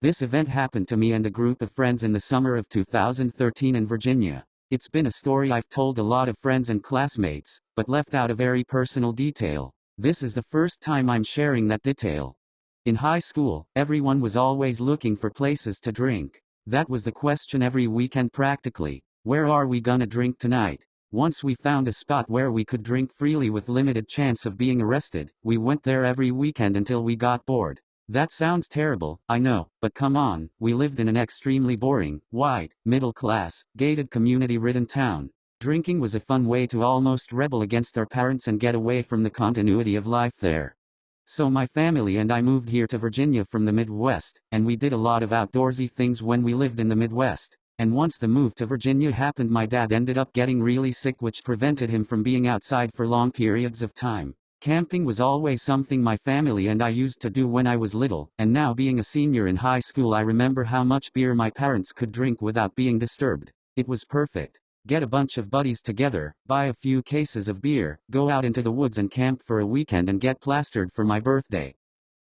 This event happened to me and a group of friends in the summer of 2013 in Virginia. It's been a story I've told a lot of friends and classmates, but left out a very personal detail. This is the first time I'm sharing that detail. In high school, everyone was always looking for places to drink. That was the question every weekend practically. Where are we gonna drink tonight? Once we found a spot where we could drink freely with limited chance of being arrested, we went there every weekend until we got bored. That sounds terrible, I know, but come on, we lived in an extremely boring, white, middle-class, gated community-ridden town. Drinking was a fun way to almost rebel against our parents and get away from the continuity of life there. So my family and I moved here to Virginia from the Midwest, and we did a lot of outdoorsy things when we lived in the Midwest. And once the move to Virginia happened, my dad ended up getting really sick, which prevented him from being outside for long periods of time. Camping was always something my family and I used to do when I was little, and now being a senior in high school I remember how much beer my parents could drink without being disturbed. It was perfect. Get a bunch of buddies together, buy a few cases of beer, go out into the woods and camp for a weekend and get plastered for my birthday.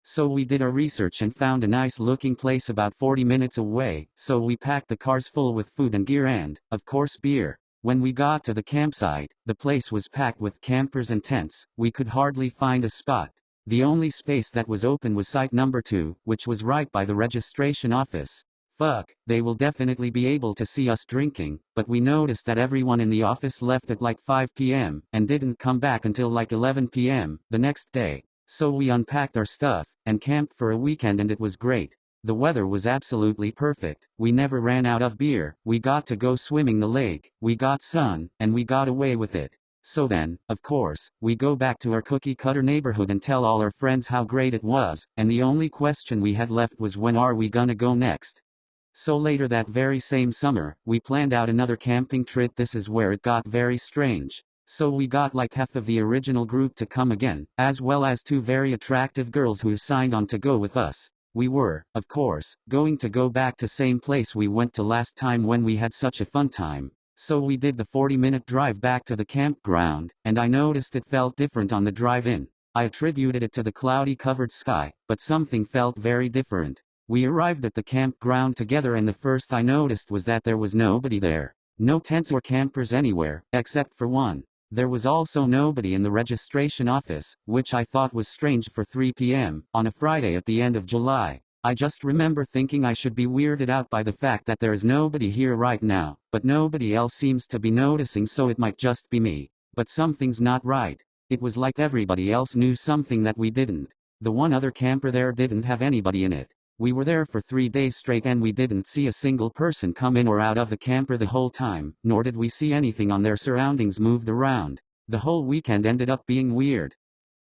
So we did our research and found a nice looking place about 40 minutes away, so we packed the cars full with food and gear and, of course, beer. When we got to the campsite, the place was packed with campers and tents. We could hardly find a spot. The only space that was open was site number 2, which was right by the registration office. Fuck, they will definitely be able to see us drinking, but we noticed that everyone in the office left at like 5 p.m. and didn't come back until like 11 p.m. the next day. So we unpacked our stuff and camped for a weekend, and it was great. The weather was absolutely perfect. We never ran out of beer. We got to go swimming the lake. We got sun, and we got away with it. So then, of course, we go back to our cookie-cutter neighborhood and tell all our friends how great it was, and the only question we had left was when are we gonna go next? So later that very same summer, we planned out another camping trip. This is where it got very strange. So we got like half of the original group to come again, as well as 2 very attractive girls who signed on to go with us. We were, of course, going to go back to same place we went to last time when we had such a fun time. So we did the 40-minute drive back to the campground, and I noticed it felt different on the drive in. I attributed it to the cloudy covered sky, but something felt very different. We arrived at the campground together, and the first I noticed was that there was nobody there. No tents or campers anywhere, except for one. There was also nobody in the registration office, which I thought was strange for 3 p.m. on a Friday at the end of July. I just remember thinking I should be weirded out by the fact that there is nobody here right now, but nobody else seems to be noticing, so it might just be me. But something's not right. It was like everybody else knew something that we didn't. The one other camper there didn't have anybody in it. We were there for 3 days straight and we didn't see a single person come in or out of the camper the whole time, nor did we see anything on their surroundings moved around. The whole weekend ended up being weird.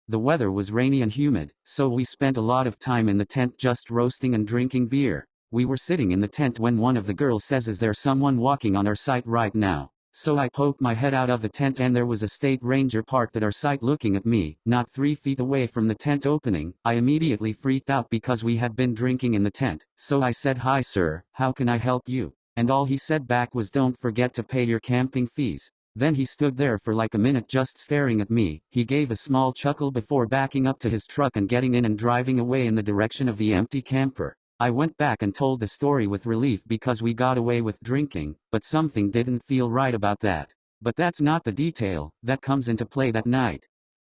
The weather was rainy and humid, so we spent a lot of time in the tent just roasting and drinking beer. We were sitting in the tent when one of the girls says, "Is there someone walking on our site right now?" So I poked my head out of the tent and there was a state ranger parked at our site looking at me, not 3 feet away from the tent opening. I immediately freaked out because we had been drinking in the tent, so I said, "Hi sir, how can I help you?" And all he said back was, "Don't forget to pay your camping fees." Then he stood there for like a minute just staring at me. He gave a small chuckle before backing up to his truck and getting in and driving away in the direction of the empty camper. I went back and told the story with relief because we got away with drinking, but something didn't feel right about that. But that's not the detail that comes into play that night.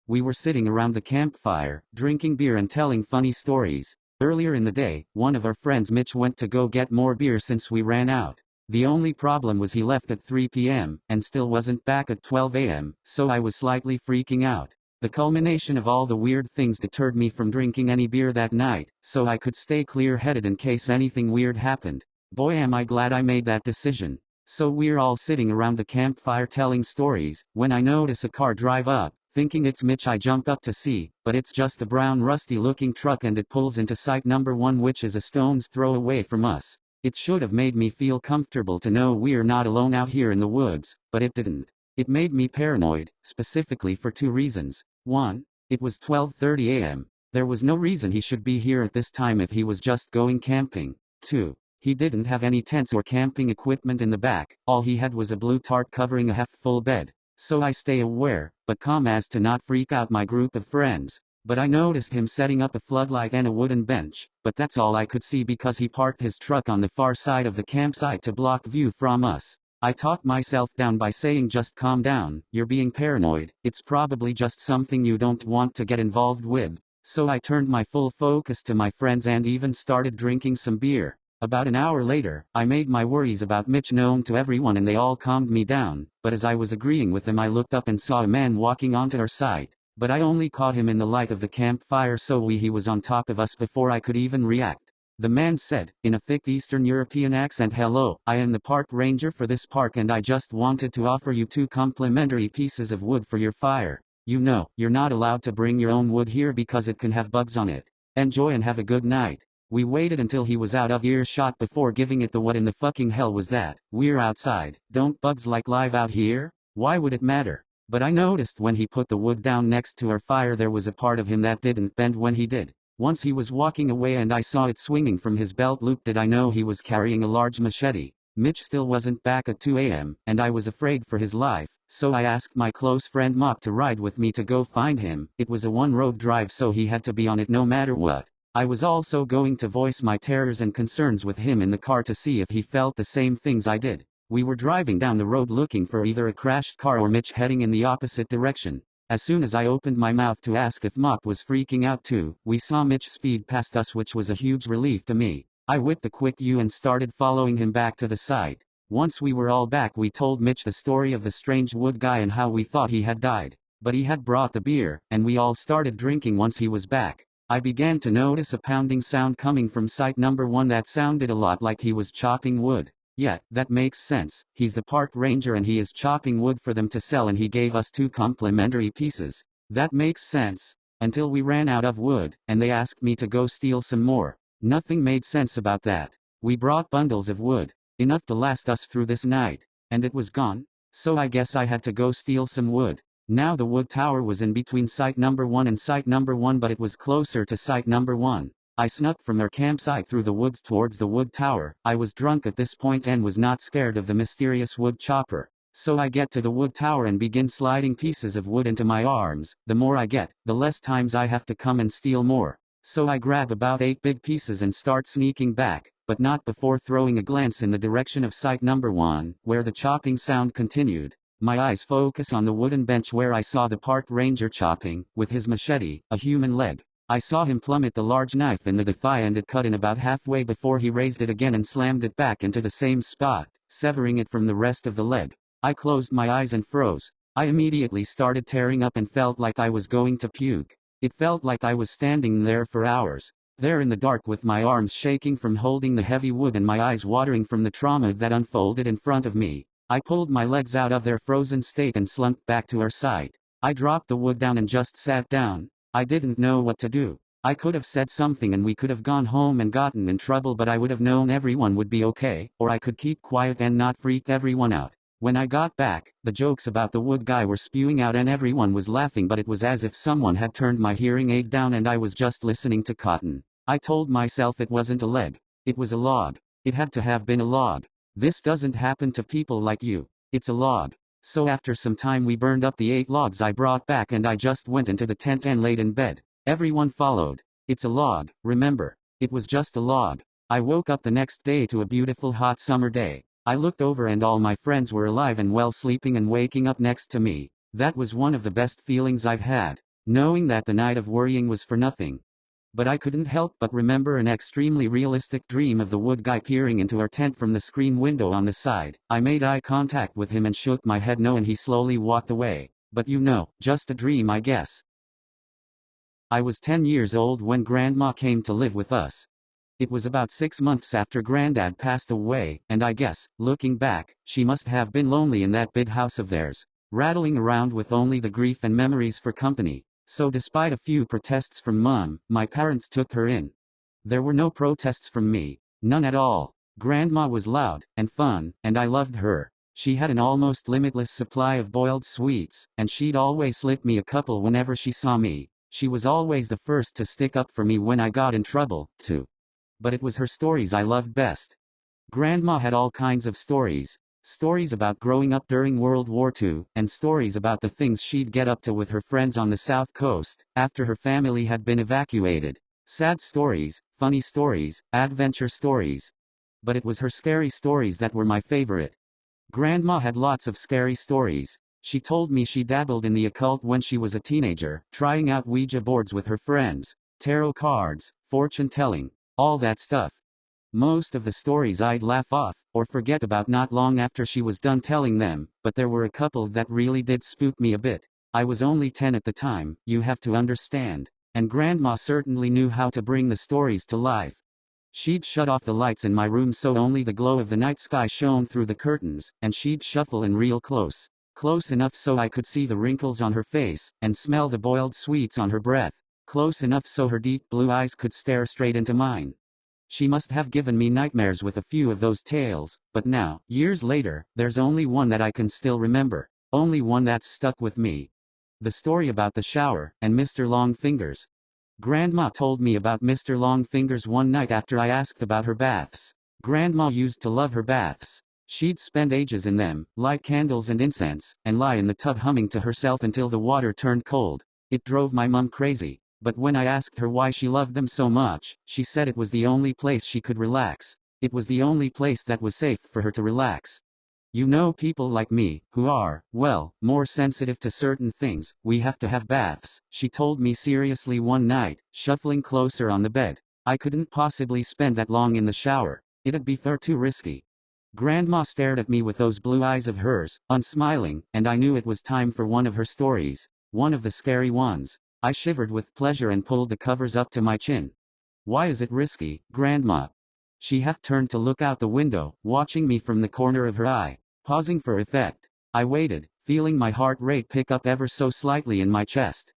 We were sitting around the campfire, drinking beer and telling funny stories. Earlier in the day, one of our friends Mitch went to go get more beer since we ran out. The only problem was he left at 3 p.m. and still wasn't back at 12 a.m., so I was slightly freaking out. The culmination of all the weird things deterred me from drinking any beer that night, so I could stay clear-headed in case anything weird happened. Boy, am I glad I made that decision. So we're all sitting around the campfire telling stories, when I notice a car drive up. Thinking it's Mitch, I jump up to see, but it's just a brown rusty-looking truck and it pulls into site number 1, which is a stone's throw away from us. It should have made me feel comfortable to know we're not alone out here in the woods, but it didn't. It made me paranoid, specifically for 2 reasons. 1. It was 12:30 a.m. There was no reason he should be here at this time if he was just going camping. 2. He didn't have any tents or camping equipment in the back. All he had was a blue tarp covering a half-full bed. So I stay aware, but calm as to not freak out my group of friends. But I noticed him setting up a floodlight and a wooden bench, but that's all I could see because he parked his truck on the far side of the campsite to block view from us. I talked myself down by saying, just calm down, you're being paranoid, it's probably just something you don't want to get involved with. So I turned my full focus to my friends and even started drinking some beer. About an hour later, I made my worries about Mitch known to everyone and they all calmed me down, but as I was agreeing with them I looked up and saw a man walking onto our site. But I only caught him in the light of the campfire, so he was on top of us before I could even react. The man said, in a thick Eastern European accent, "Hello, I am the park ranger for this park and I just wanted to offer you 2 complimentary pieces of wood for your fire. You know, you're not allowed to bring your own wood here because it can have bugs on it. Enjoy and have a good night." We waited until he was out of earshot before giving it the "what in the fucking hell was that? We're outside, don't bugs like live out here? Why would it matter?" But I noticed when he put the wood down next to our fire there was a part of him that didn't bend when he did. Once he was walking away and I saw it swinging from his belt loop. Did I know he was carrying a large machete? Mitch still wasn't back at 2 a.m., and I was afraid for his life, so I asked my close friend Mop to ride with me to go find him. It was a one-road drive so he had to be on it no matter what. I was also going to voice my terrors and concerns with him in the car to see if he felt the same things I did. We were driving down the road looking for either a crashed car or Mitch heading in the opposite direction. As soon as I opened my mouth to ask if Mop was freaking out too, we saw Mitch speed past us, which was a huge relief to me. I whipped a quick U and started following him back to the site. Once we were all back we told Mitch the story of the strange wood guy and how we thought he had died. But he had brought the beer, and we all started drinking once he was back. I began to notice a pounding sound coming from site number 1 that sounded a lot like he was chopping wood. Yeah, that makes sense. He's the park ranger and he is chopping wood for them to sell, and he gave us 2 complimentary pieces. That makes sense. Until we ran out of wood, and they asked me to go steal some more. Nothing made sense about that. We brought bundles of wood, enough to last us through this night, and it was gone. So I guess I had to go steal some wood. Now the wood tower was in between site number 1 and site number 1, but it was closer to site number 1. I snuck from our campsite through the woods towards the wood tower. I was drunk at this point and was not scared of the mysterious wood chopper. So I get to the wood tower and begin sliding pieces of wood into my arms. The more I get, the less times I have to come and steal more. So I grab about 8 big pieces and start sneaking back, but not before throwing a glance in the direction of site number 1, where the chopping sound continued. My eyes focus on the wooden bench where I saw the park ranger chopping, with his machete, a human leg. I saw him plummet the large knife into the thigh and it cut in about halfway before he raised it again and slammed it back into the same spot, severing it from the rest of the leg. I closed my eyes and froze. I immediately started tearing up and felt like I was going to puke. It felt like I was standing there for hours, there in the dark with my arms shaking from holding the heavy wood and my eyes watering from the trauma that unfolded in front of me. I pulled my legs out of their frozen state and slunk back to our site. I dropped the wood down and just sat down. I didn't know what to do. I could have said something and we could have gone home and gotten in trouble, but I would have known everyone would be okay, or I could keep quiet and not freak everyone out. When I got back, the jokes about the wood guy were spewing out and everyone was laughing, but it was as if someone had turned my hearing aid down and I was just listening to cotton. I told myself it wasn't a leg. It was a log. It had to have been a log. This doesn't happen to people like you. It's a log. So after some time we burned up the 8 logs I brought back and I just went into the tent and laid in bed. Everyone followed. It's a log, remember. It was just a log. I woke up the next day to a beautiful hot summer day. I looked over and all my friends were alive and well, sleeping and waking up next to me. That was one of the best feelings I've had, knowing that the night of worrying was for nothing. But I couldn't help but remember an extremely realistic dream of the wood guy peering into our tent from the screen window on the side. I made eye contact with him and shook my head no, and he slowly walked away. But you know, just a dream I guess. I was 10 years old when Grandma came to live with us. It was about 6 months after Granddad passed away, and I guess, looking back, she must have been lonely in that big house of theirs, rattling around with only the grief and memories for company. So despite a few protests from Mom, my parents took her in. There were no protests from me, none at all. Grandma was loud and fun, and I loved her. She had an almost limitless supply of boiled sweets, and she'd always slip me a couple whenever she saw me. She was always the first to stick up for me when I got in trouble, too. But it was her stories I loved best. Grandma had all kinds of stories. Stories about growing up during World War II, and stories about the things she'd get up to with her friends on the South Coast, after her family had been evacuated. Sad stories, funny stories, adventure stories. But it was her scary stories that were my favorite. Grandma had lots of scary stories. She told me she dabbled in the occult when she was a teenager, trying out Ouija boards with her friends, tarot cards, fortune-telling, all that stuff. Most of the stories I'd laugh off, or forget about not long after she was done telling them, but there were a couple that really did spook me a bit. I was only 10 at the time, you have to understand, and Grandma certainly knew how to bring the stories to life. She'd shut off the lights in my room so only the glow of the night sky shone through the curtains, and she'd shuffle in real close. Close enough so I could see the wrinkles on her face, and smell the boiled sweets on her breath. Close enough so her deep blue eyes could stare straight into mine. She must have given me nightmares with a few of those tales, but now, years later, there's only one that I can still remember. Only one that's stuck with me. The story about the shower, and Mr. Longfingers. Grandma told me about Mr. Longfingers one night after I asked about her baths. Grandma used to love her baths. She'd spend ages in them, light candles and incense, and lie in the tub humming to herself until the water turned cold. It drove my mum crazy, but when I asked her why she loved them so much, she said it was the only place she could relax. It was the only place that was safe for her to relax. You know, people like me, who are, well, more sensitive to certain things, we have to have baths, she told me seriously one night, shuffling closer on the bed. I couldn't possibly spend that long in the shower. It'd be far too risky. Grandma stared at me with those blue eyes of hers, unsmiling, and I knew it was time for one of her stories. One of the scary ones. I shivered with pleasure and pulled the covers up to my chin. Why is it risky, Grandma? She half turned to look out the window, watching me from the corner of her eye. Pausing for effect, I waited, feeling my heart rate pick up ever so slightly in my chest.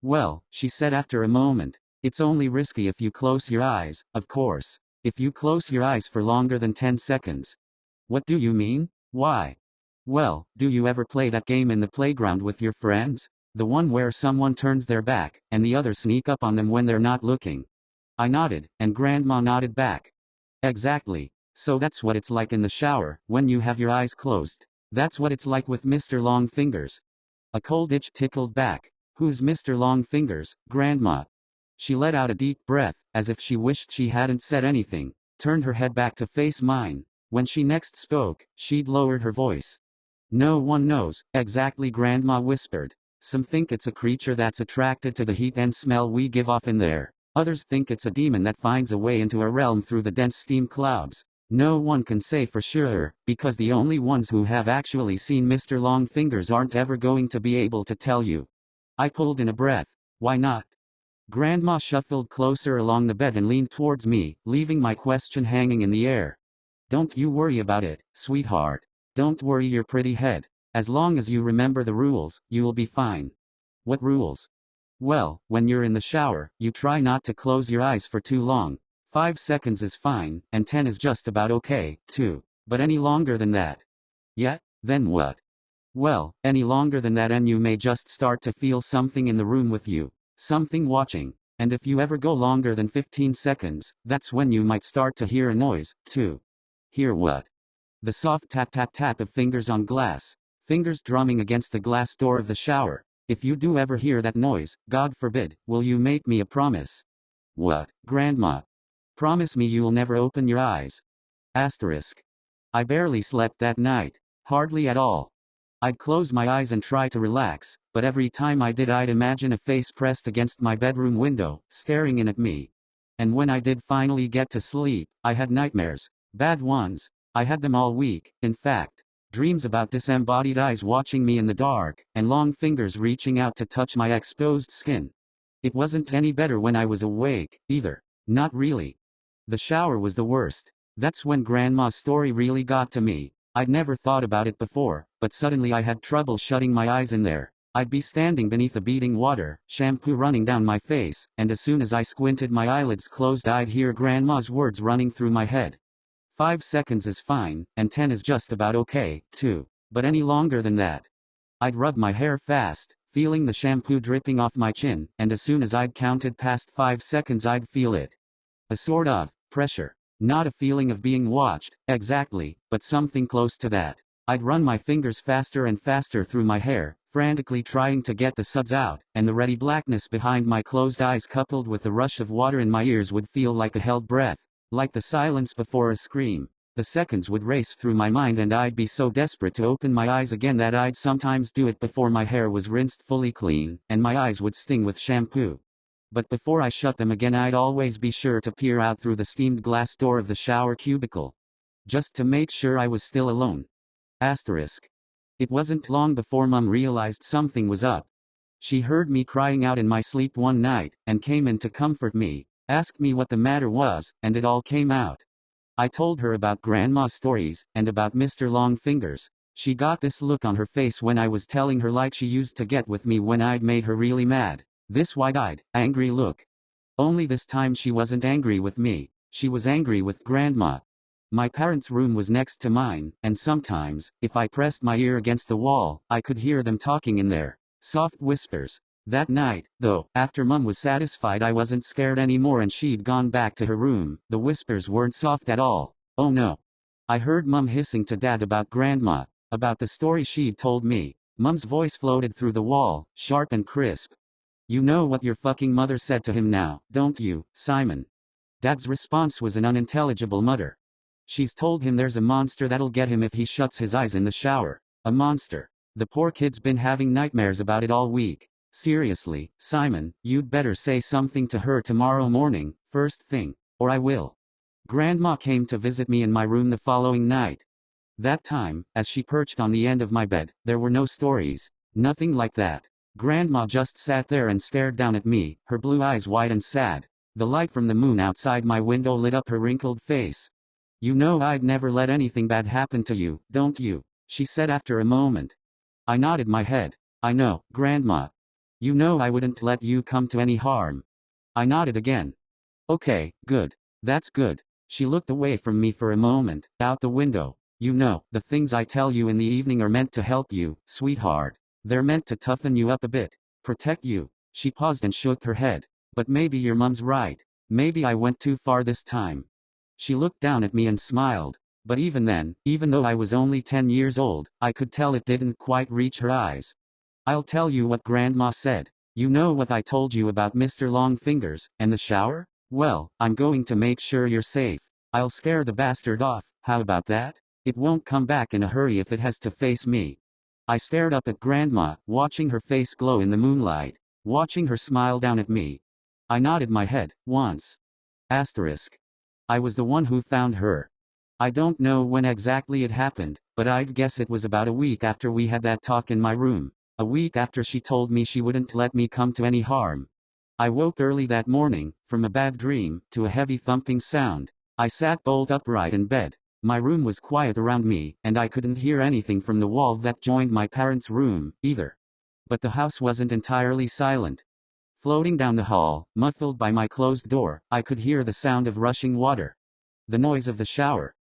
Well, she said after a moment, it's only risky if you close your eyes, of course. If you close your eyes for longer than 10 seconds. What do you mean? Why? Well, do you ever play that game in the playground with your friends? The one where someone turns their back, and the others sneak up on them when they're not looking. I nodded, and Grandma nodded back. Exactly. So that's what it's like in the shower, when you have your eyes closed. That's what it's like with Mr. Longfingers. A cold itch tickled back. Who's Mr. Longfingers, Grandma? She let out a deep breath, as if she wished she hadn't said anything, turned her head back to face mine. When she next spoke, she'd lowered her voice. No one knows, exactly, Grandma whispered. Some think it's a creature that's attracted to the heat and smell we give off in there. Others think it's a demon that finds a way into our realm through the dense steam clouds. No one can say for sure, because the only ones who have actually seen Mr. Longfingers aren't ever going to be able to tell you. I pulled in a breath. Why not? Grandma shuffled closer along the bed and leaned towards me, leaving my question hanging in the air. Don't you worry about it, sweetheart. Don't worry your pretty head. As long as you remember the rules, you'll be fine. What rules? Well, when you're in the shower, you try not to close your eyes for too long. 5 seconds is fine, and 10 is just about okay, too. But any longer than that? Yeah, then what? Well, any longer than that and you may just start to feel something in the room with you. Something watching. And if you ever go longer than 15 seconds, that's when you might start to hear a noise, too. Hear what? The soft tap-tap-tap of fingers on glass. Fingers drumming against the glass door of the shower. If you do ever hear that noise, God forbid, will you make me a promise? What, Grandma? Promise me you'll never open your eyes. Asterisk. I barely slept that night. Hardly at all. I'd close my eyes and try to relax, but every time I did I'd imagine a face pressed against my bedroom window, staring in at me. And when I did finally get to sleep, I had nightmares. Bad ones. I had them all week, in fact. Dreams about disembodied eyes watching me in the dark, and long fingers reaching out to touch my exposed skin. It wasn't any better when I was awake, either. Not really. The shower was the worst. That's when Grandma's story really got to me. I'd never thought about it before, but suddenly I had trouble shutting my eyes in there. I'd be standing beneath the beating water, shampoo running down my face, and as soon as I squinted my eyelids closed I'd hear Grandma's words running through my head. 5 seconds is fine, and 10 is just about okay, too. But any longer than that. I'd rub my hair fast, feeling the shampoo dripping off my chin, and as soon as I'd counted past 5 seconds I'd feel it. A sort of pressure. Not a feeling of being watched, exactly, but something close to that. I'd run my fingers faster and faster through my hair, frantically trying to get the suds out, and the ready blackness behind my closed eyes coupled with the rush of water in my ears would feel like a held breath, like the silence before a scream. The seconds would race through my mind and I'd be so desperate to open my eyes again that I'd sometimes do it before my hair was rinsed fully clean, and my eyes would sting with shampoo. But before I shut them again I'd always be sure to peer out through the steamed glass door of the shower cubicle, just to make sure I was still alone. Asterisk. It wasn't long before Mum realized something was up. She heard me crying out in my sleep one night, and came in to comfort me, asked me what the matter was, and it all came out. I told her about Grandma's stories, and about Mr. Longfingers. She got this look on her face when I was telling her like she used to get with me when I'd made her really mad. This wide-eyed, angry look. Only this time she wasn't angry with me, she was angry with Grandma. My parents' room was next to mine, and sometimes, if I pressed my ear against the wall, I could hear them talking in there. Soft whispers. That night, though, after Mum was satisfied I wasn't scared anymore and she'd gone back to her room, the whispers weren't soft at all. Oh no. I heard Mum hissing to Dad about Grandma, about the story she'd told me. Mum's voice floated through the wall, sharp and crisp. You know what your fucking mother said to him now, don't you, Simon? Dad's response was an unintelligible mutter. She's told him there's a monster that'll get him if he shuts his eyes in the shower. A monster. The poor kid's been having nightmares about it all week. Seriously, Simon, you'd better say something to her tomorrow morning, first thing, or I will. Grandma came to visit me in my room the following night. That time, as she perched on the end of my bed, there were no stories, nothing like that. Grandma just sat there and stared down at me, her blue eyes wide and sad. The light from the moon outside my window lit up her wrinkled face. You know I'd never let anything bad happen to you, don't you? She said after a moment. I nodded my head. I know, Grandma. You know I wouldn't let you come to any harm. I nodded again. Okay, good. That's good. She looked away from me for a moment, out the window. You know, the things I tell you in the evening are meant to help you, sweetheart. They're meant to toughen you up a bit, protect you. She paused and shook her head. But maybe your mum's right. Maybe I went too far this time. She looked down at me and smiled. But even then, even though I was only 10 years old, I could tell it didn't quite reach her eyes. I'll tell you what Grandma said. You know what I told you about Mr. Longfingers, and the shower? Well, I'm going to make sure you're safe. I'll scare the bastard off, how about that? It won't come back in a hurry if it has to face me. I stared up at Grandma, watching her face glow in the moonlight, watching her smile down at me. I nodded my head, once. Asterisk. I was the one who found her. I don't know when exactly it happened, but I'd guess it was about a week after we had that talk in my room. A week after she told me she wouldn't let me come to any harm. I woke early that morning, from a bad dream, to a heavy thumping sound. I sat bolt upright in bed. My room was quiet around me, and I couldn't hear anything from the wall that joined my parents' room, either. But the house wasn't entirely silent. Floating down the hall, muffled by my closed door, I could hear the sound of rushing water. The noise of the shower.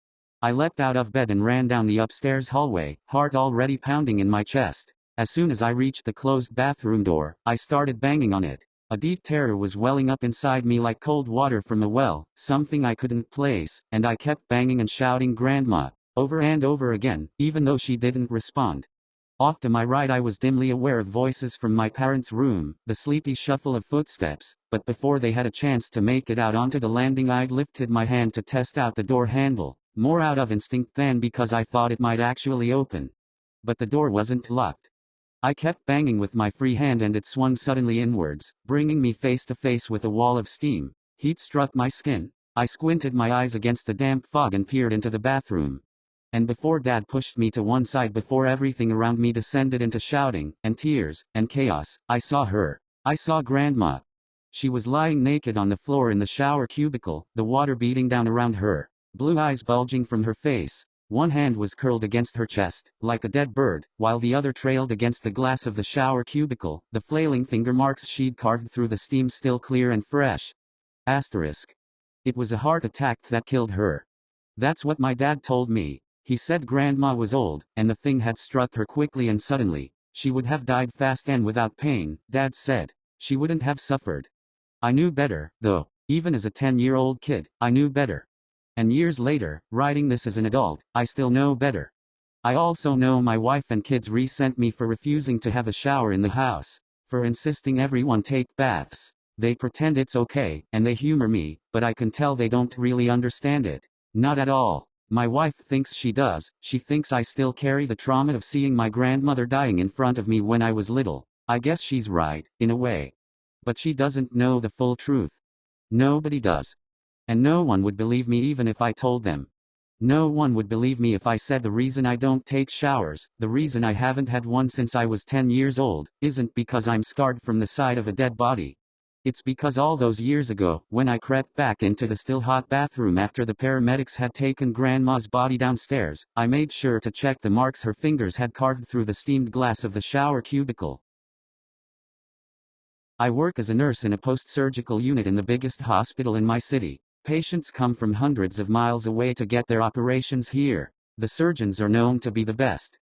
I leapt out of bed and ran down the upstairs hallway, heart already pounding in my chest. As soon as I reached the closed bathroom door, I started banging on it. A deep terror was welling up inside me like cold water from a well, something I couldn't place, and I kept banging and shouting Grandma, over and over again, even though she didn't respond. Off to my right I was dimly aware of voices from my parents' room, the sleepy shuffle of footsteps, but before they had a chance to make it out onto the landing I'd lifted my hand to test out the door handle, more out of instinct than because I thought it might actually open. But the door wasn't locked. I kept banging with my free hand and it swung suddenly inwards, bringing me face to face with a wall of steam. Heat struck my skin. I squinted my eyes against the damp fog and peered into the bathroom. And before Dad pushed me to one side before everything around me descended into shouting, and tears, and chaos, I saw her. I saw Grandma. She was lying naked on the floor in the shower cubicle, the water beating down around her, blue eyes bulging from her face. One hand was curled against her chest, like a dead bird, while the other trailed against the glass of the shower cubicle, the flailing finger marks she'd carved through the steam still clear and fresh. Asterisk. It was a heart attack that killed her. That's what my dad told me. He said Grandma was old, and the thing had struck her quickly and suddenly. She would have died fast and without pain, Dad said. She wouldn't have suffered. I knew better, though. Even as a 10-year-old kid, I knew better. And years later, writing this as an adult, I still know better. I also know my wife and kids resent me for refusing to have a shower in the house, for insisting everyone take baths. They pretend it's okay, and they humor me, but I can tell they don't really understand it. Not at all. My wife thinks she does. She thinks I still carry the trauma of seeing my grandmother dying in front of me when I was little. I guess she's right, in a way. But she doesn't know the full truth. Nobody does. And no one would believe me even if I told them. No one would believe me if I said the reason I don't take showers, the reason I haven't had one since I was 10 years old, isn't because I'm scarred from the sight of a dead body. It's because all those years ago, when I crept back into the still hot bathroom after the paramedics had taken Grandma's body downstairs, I made sure to check the marks her fingers had carved through the steamed glass of the shower cubicle. I work as a nurse in a post-surgical unit in the biggest hospital in my city. Patients come from hundreds of miles away to get their operations here. The surgeons are known to be the best.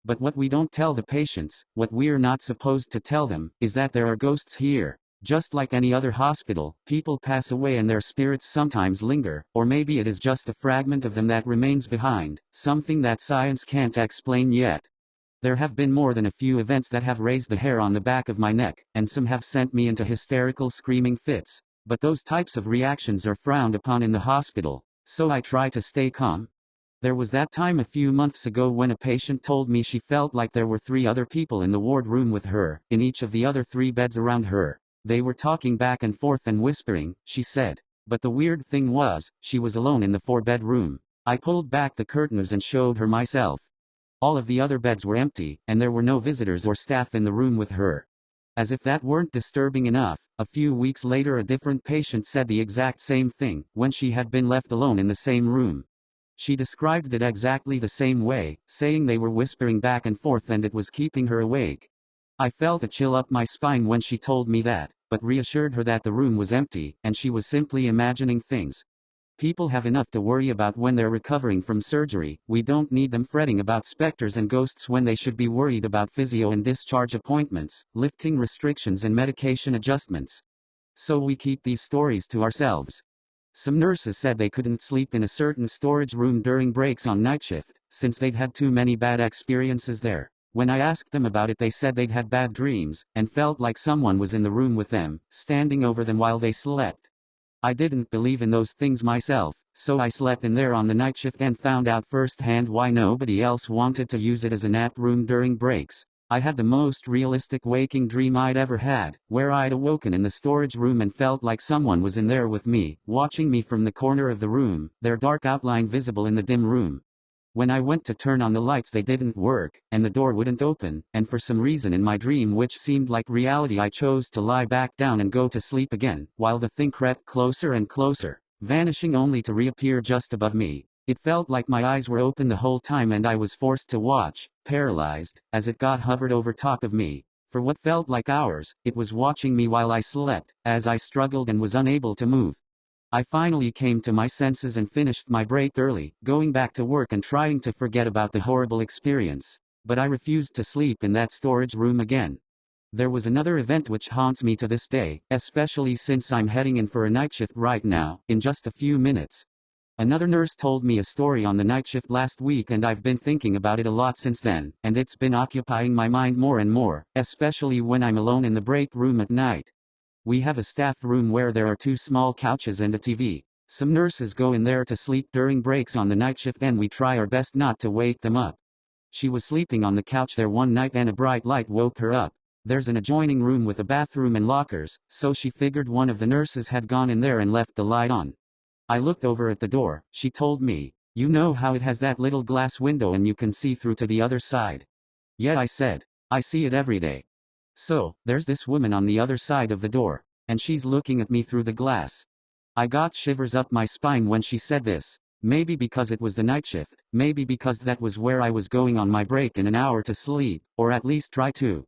But what we don't tell the patients, what we're not supposed to tell them, is that there are ghosts here. Just like any other hospital, people pass away and their spirits sometimes linger, or maybe it is just a fragment of them that remains behind, something that science can't explain yet. There have been more than a few events that have raised the hair on the back of my neck, and some have sent me into hysterical screaming fits. But those types of reactions are frowned upon in the hospital, so I try to stay calm. There was that time a few months ago when a patient told me she felt like there were 3 other people in the ward room with her, in each of the other 3 beds around her. They were talking back and forth and whispering, she said. But the weird thing was, she was alone in the 4-bed room. I pulled back the curtains and showed her myself. All of the other beds were empty, and there were no visitors or staff in the room with her. As if that weren't disturbing enough, a few weeks later a different patient said the exact same thing, when she had been left alone in the same room. She described it exactly the same way, saying they were whispering back and forth and it was keeping her awake. I felt a chill up my spine when she told me that, but reassured her that the room was empty, and she was simply imagining things. People have enough to worry about when they're recovering from surgery. We don't need them fretting about specters and ghosts when they should be worried about physio and discharge appointments, lifting restrictions and medication adjustments. So we keep these stories to ourselves. Some nurses said they couldn't sleep in a certain storage room during breaks on night shift, since they'd had too many bad experiences there. When I asked them about it, they said they'd had bad dreams, and felt like someone was in the room with them, standing over them while they slept. I didn't believe in those things myself, so I slept in there on the night shift and found out firsthand why nobody else wanted to use it as a nap room during breaks. I had the most realistic waking dream I'd ever had, where I'd awoken in the storage room and felt like someone was in there with me, watching me from the corner of the room, their dark outline visible in the dim room. When I went to turn on the lights, they didn't work, and the door wouldn't open, and for some reason in my dream, which seemed like reality, I chose to lie back down and go to sleep again, while the thing crept closer and closer, vanishing only to reappear just above me. It felt like my eyes were open the whole time and I was forced to watch, paralyzed, as it hovered over top of me. For what felt like hours, it was watching me while I slept, as I struggled and was unable to move. I finally came to my senses and finished my break early, going back to work and trying to forget about the horrible experience. But I refused to sleep in that storage room again. There was another event which haunts me to this day, especially since I'm heading in for a night shift right now, in just a few minutes. Another nurse told me a story on the night shift last week and I've been thinking about it a lot since then, and it's been occupying my mind more and more, especially when I'm alone in the break room at night. We have a staff room where there are 2 small couches and a TV. Some nurses go in there to sleep during breaks on the night shift and we try our best not to wake them up. She was sleeping on the couch there one night and a bright light woke her up. There's an adjoining room with a bathroom and lockers, so she figured one of the nurses had gone in there and left the light on. I looked over at the door. She told me, "You know how it has that little glass window and you can see through to the other side?" "Yeah," I said. "I see it every day." "So, there's this woman on the other side of the door, and she's looking at me through the glass." I got shivers up my spine when she said this. Maybe because it was the night shift, maybe because that was where I was going on my break in an hour to sleep, or at least try to.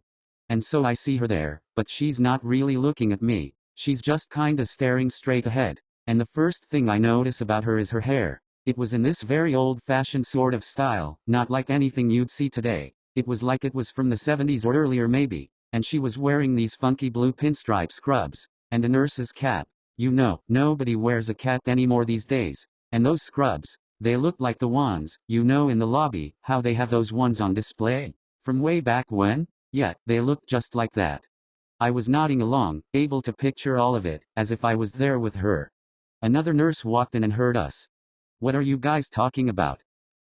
And so I see her there, but she's not really looking at me. She's just kinda staring straight ahead. And the first thing I notice about her is her hair. It was in this very old-fashioned sort of style, not like anything you'd see today. It was like it was from the 70s or earlier maybe. And she was wearing these funky blue pinstripe scrubs, and a nurse's cap. You know, nobody wears a cap anymore these days. And those scrubs, They looked like the ones, you know, in the lobby, how they have those ones on display? From way back when? Yeah, they looked just like that. I was nodding along, able to picture all of it, as if I was there with her. Another nurse walked in and heard us. What are you guys talking about?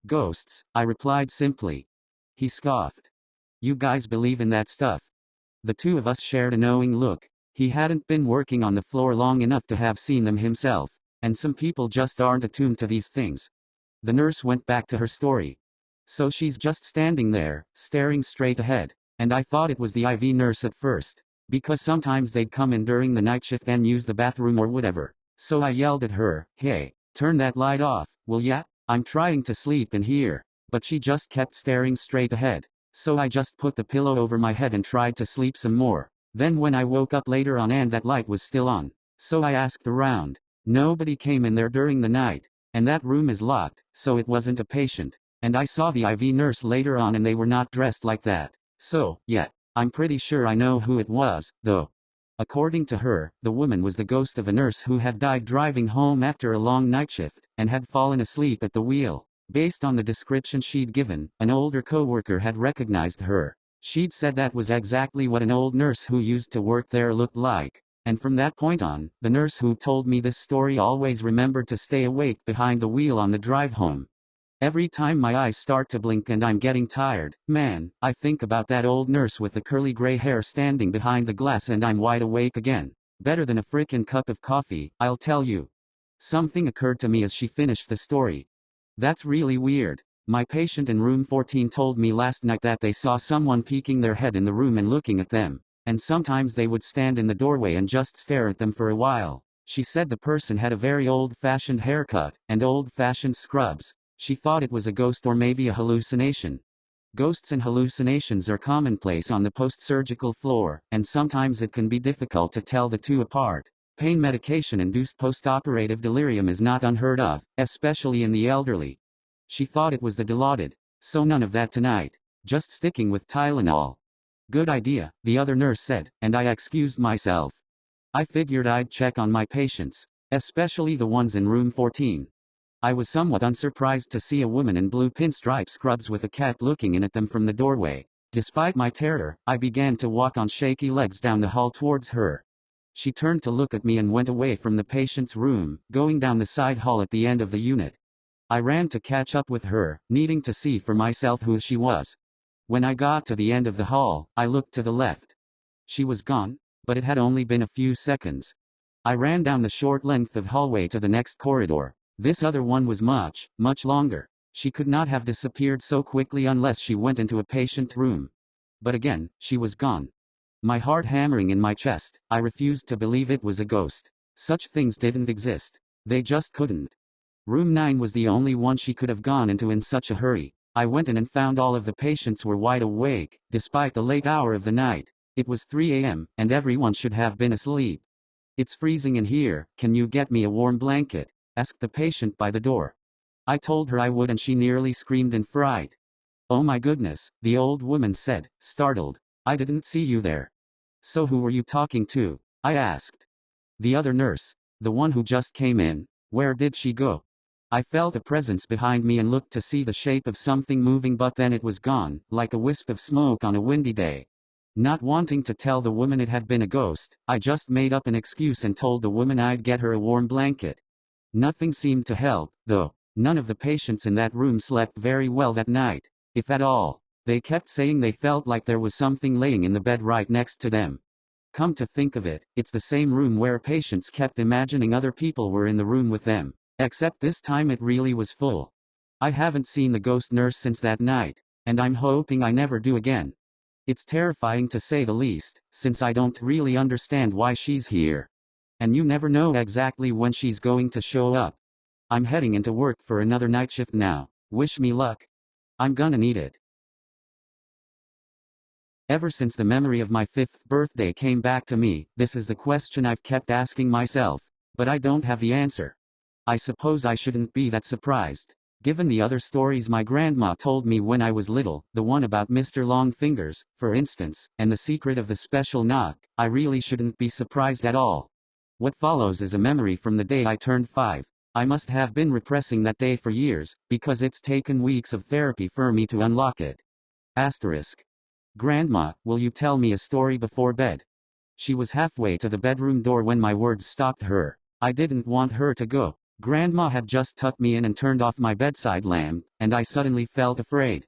Ghosts, I replied simply. He scoffed. You guys believe in that stuff? The two of us shared a knowing look. He hadn't been working on the floor long enough to have seen them himself, and some people just aren't attuned to these things. The nurse went back to her story. So she's just standing there, staring straight ahead, and I thought it was the IV nurse at first, because sometimes they'd come in during the night shift and use the bathroom or whatever. So I yelled at her, "Hey, turn that light off, will ya? I'm trying to sleep in here." But she just kept staring straight ahead. So I just put the pillow over my head and tried to sleep some more. Then when I woke up later on and that light was still on, so I asked around. Nobody came in there during the night, and that room is locked, so it wasn't a patient. And I saw the IV nurse later on and they were not dressed like that. So, yeah, I'm pretty sure I know who it was, though. According to her, the woman was the ghost of a nurse who had died driving home after a long night shift, and had fallen asleep at the wheel. Based on the description she'd given, an older coworker had recognized her. She'd said that was exactly what an old nurse who used to work there looked like. And from that point on, the nurse who told me this story always remembered to stay awake behind the wheel on the drive home. Every time my eyes start to blink and I'm getting tired, man, I think about that old nurse with the curly gray hair standing behind the glass and I'm wide awake again. Better than a frickin' cup of coffee, I'll tell you. Something occurred to me as she finished the story. That's really weird. My patient in room 14 told me last night that they saw someone peeking their head in the room and looking at them, and sometimes they would stand in the doorway and just stare at them for a while. She said the person had a very old-fashioned haircut, and old-fashioned scrubs. She thought it was a ghost or maybe a hallucination. Ghosts and hallucinations are commonplace on the post-surgical floor, and sometimes it can be difficult to tell the two apart. Pain medication-induced post-operative delirium is not unheard of, especially in the elderly. She thought it was the Dilaudid, so none of that tonight. Just sticking with Tylenol. Good idea, the other nurse said, and I excused myself. I figured I'd check on my patients, especially the ones in room 14. I was somewhat unsurprised to see a woman in blue pinstripe scrubs with a cat looking in at them from the doorway. Despite my terror, I began to walk on shaky legs down the hall towards her. She turned to look at me and went away from the patient's room, going down the side hall at the end of the unit. I ran to catch up with her, needing to see for myself who she was. When I got to the end of the hall, I looked to the left. She was gone, but it had only been a few seconds. I ran down the short length of hallway to the next corridor. This other one was much, much longer. She could not have disappeared so quickly unless she went into a patient room. But again, she was gone. My heart hammering in my chest, I refused to believe it was a ghost. Such things didn't exist. They just couldn't. Room 9 was the only one she could have gone into in such a hurry. I went in and found all of the patients were wide awake, despite the late hour of the night. It was 3 a.m., and everyone should have been asleep. "It's freezing in here, can you get me a warm blanket?" asked the patient by the door. I told her I would and she nearly screamed in fright. "Oh my goodness," the old woman said, startled. "I didn't see you there." "So who were you talking to?" I asked. "The other nurse. The one who just came in. Where did she go?" I felt a presence behind me and looked to see the shape of something moving, but then it was gone, like a wisp of smoke on a windy day. Not wanting to tell the woman it had been a ghost, I just made up an excuse and told the woman I'd get her a warm blanket. Nothing seemed to help, though. None of the patients in that room slept very well that night, if at all. They kept saying they felt like there was something laying in the bed right next to them. Come to think of it, it's the same room where patients kept imagining other people were in the room with them, except this time it really was full. I haven't seen the ghost nurse since that night, and I'm hoping I never do again. It's terrifying to say the least, since I don't really understand why she's here. And you never know exactly when she's going to show up. I'm heading into work for another night shift now. Wish me luck. I'm gonna need it. Ever since the memory of my 5th birthday came back to me, this is the question I've kept asking myself, but I don't have the answer. I suppose I shouldn't be that surprised. Given the other stories my grandma told me when I was little, the one about Mr. Longfingers, for instance, and the secret of the special knock, I really shouldn't be surprised at all. What follows is a memory from the day I turned 5. I must have been repressing that day for years, because it's taken weeks of therapy for me to unlock it. Asterisk. Grandma, will you tell me a story before bed? She was halfway to the bedroom door when my words stopped her. I didn't want her to go. Grandma had just tucked me in and turned off my bedside lamp, and I suddenly felt afraid.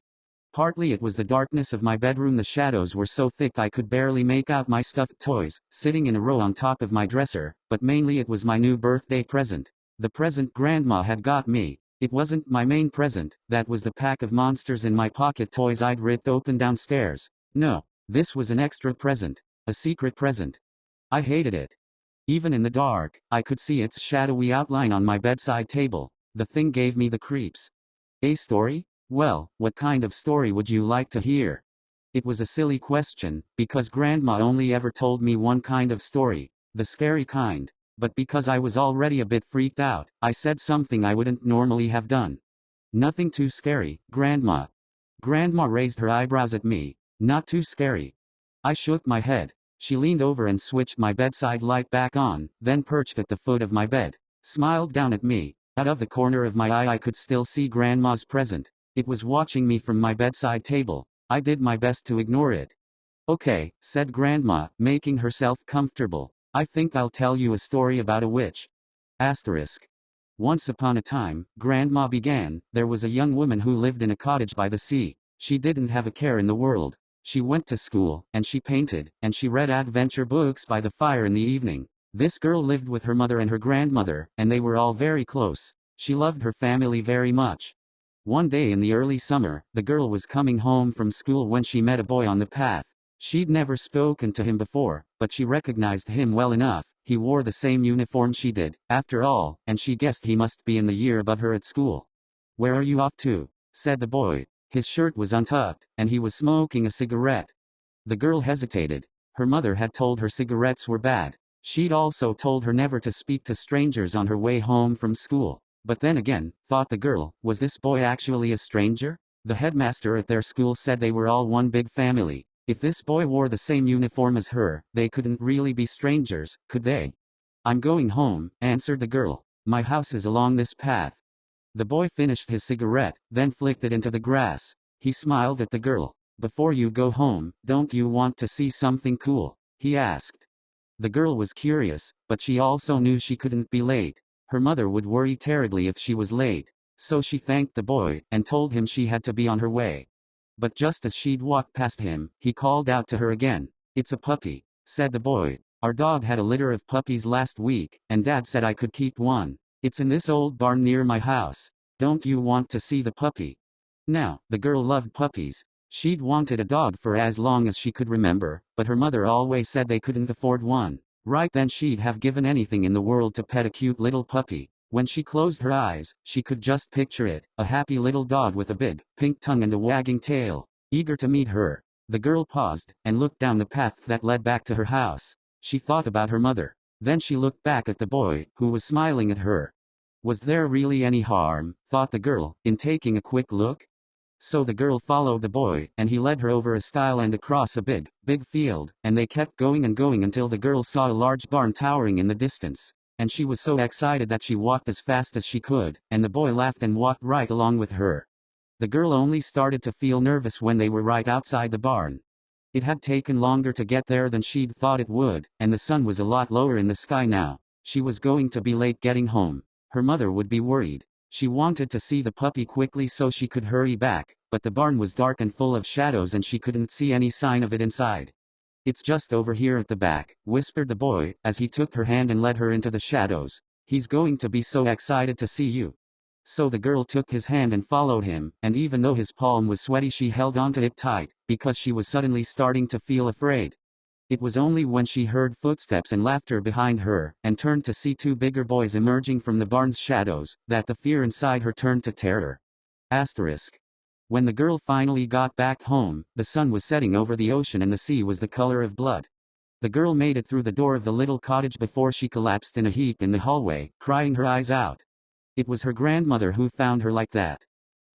Partly it was the darkness of my bedroom. The shadows were so thick I could barely make out my stuffed toys, sitting in a row on top of my dresser, but mainly it was my new birthday present. The present Grandma had got me. It wasn't my main present, that was the pack of Monsters in My Pocket toys I'd ripped open downstairs. No, this was an extra present. A secret present. I hated it. Even in the dark, I could see its shadowy outline on my bedside table. The thing gave me the creeps. A story? Well, what kind of story would you like to hear? It was a silly question, because Grandma only ever told me one kind of story, the scary kind. But because I was already a bit freaked out, I said something I wouldn't normally have done. Nothing too scary, Grandma. Grandma raised her eyebrows at me. Not too scary. I shook my head. She leaned over and switched my bedside light back on, then perched at the foot of my bed, smiled down at me. Out of the corner of my eye I could still see Grandma's present. It was watching me from my bedside table. I did my best to ignore it. Okay, said Grandma, making herself comfortable. I think I'll tell you a story about a witch. Asterisk. Once upon a time, Grandma began, there was a young woman who lived in a cottage by the sea. She didn't have a care in the world. She went to school, and she painted, and she read adventure books by the fire in the evening. This girl lived with her mother and her grandmother, and they were all very close. She loved her family very much. One day in the early summer, the girl was coming home from school when she met a boy on the path. She'd never spoken to him before, but she recognized him well enough. He wore the same uniform she did, after all, and she guessed he must be in the year above her at school. "Where are you off to?" said the boy. His shirt was untucked, and he was smoking a cigarette. The girl hesitated. Her mother had told her cigarettes were bad. She'd also told her never to speak to strangers on her way home from school. But then again, thought the girl, was this boy actually a stranger? The headmaster at their school said they were all one big family. If this boy wore the same uniform as her, they couldn't really be strangers, could they? "I'm going home," answered the girl. "My house is along this path." The boy finished his cigarette, then flicked it into the grass. He smiled at the girl. "Before you go home, don't you want to see something cool?" he asked. The girl was curious, but she also knew she couldn't be late. Her mother would worry terribly if she was late. So she thanked the boy, and told him she had to be on her way. But just as she'd walked past him, he called out to her again. "It's a puppy," said the boy. "Our dog had a litter of puppies last week, and Dad said I could keep one. It's in this old barn near my house. Don't you want to see the puppy?" Now, the girl loved puppies. She'd wanted a dog for as long as she could remember, but her mother always said they couldn't afford one. Right then she'd have given anything in the world to pet a cute little puppy. When she closed her eyes, she could just picture it, a happy little dog with a big, pink tongue and a wagging tail, eager to meet her. The girl paused, and looked down the path that led back to her house. She thought about her mother. Then she looked back at the boy, who was smiling at her. Was there really any harm, thought the girl, in taking a quick look? So the girl followed the boy, and he led her over a stile and across a big, big field, and they kept going and going until the girl saw a large barn towering in the distance. And she was so excited that she walked as fast as she could, and the boy laughed and walked right along with her. The girl only started to feel nervous when they were right outside the barn. It had taken longer to get there than she'd thought it would, and the sun was a lot lower in the sky now. She was going to be late getting home. Her mother would be worried. She wanted to see the puppy quickly so she could hurry back, but the barn was dark and full of shadows and she couldn't see any sign of it inside. "It's just over here at the back," whispered the boy, as he took her hand and led her into the shadows. "He's going to be so excited to see you." So the girl took his hand and followed him, and even though his palm was sweaty she held onto it tight, because she was suddenly starting to feel afraid. It was only when she heard footsteps and laughter behind her, and turned to see two bigger boys emerging from the barn's shadows, that the fear inside her turned to terror. Asterisk. When the girl finally got back home, the sun was setting over the ocean and the sea was the color of blood. The girl made it through the door of the little cottage before she collapsed in a heap in the hallway, crying her eyes out. It was her grandmother who found her like that.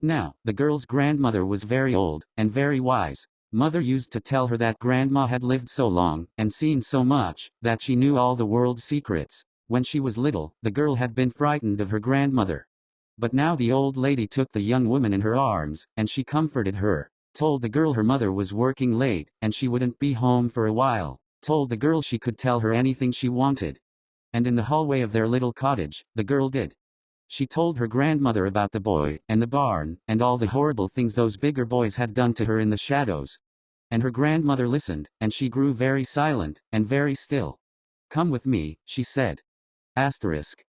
Now, the girl's grandmother was very old, and very wise. Mother used to tell her that grandma had lived so long, and seen so much, that she knew all the world's secrets. When she was little, the girl had been frightened of her grandmother. But now the old lady took the young woman in her arms, and she comforted her, told the girl her mother was working late, and she wouldn't be home for a while, told the girl she could tell her anything she wanted. And in the hallway of their little cottage, the girl did. She told her grandmother about the boy, and the barn, and all the horrible things those bigger boys had done to her in the shadows. And her grandmother listened, and she grew very silent, and very still. "Come with me," she said. Asterisk.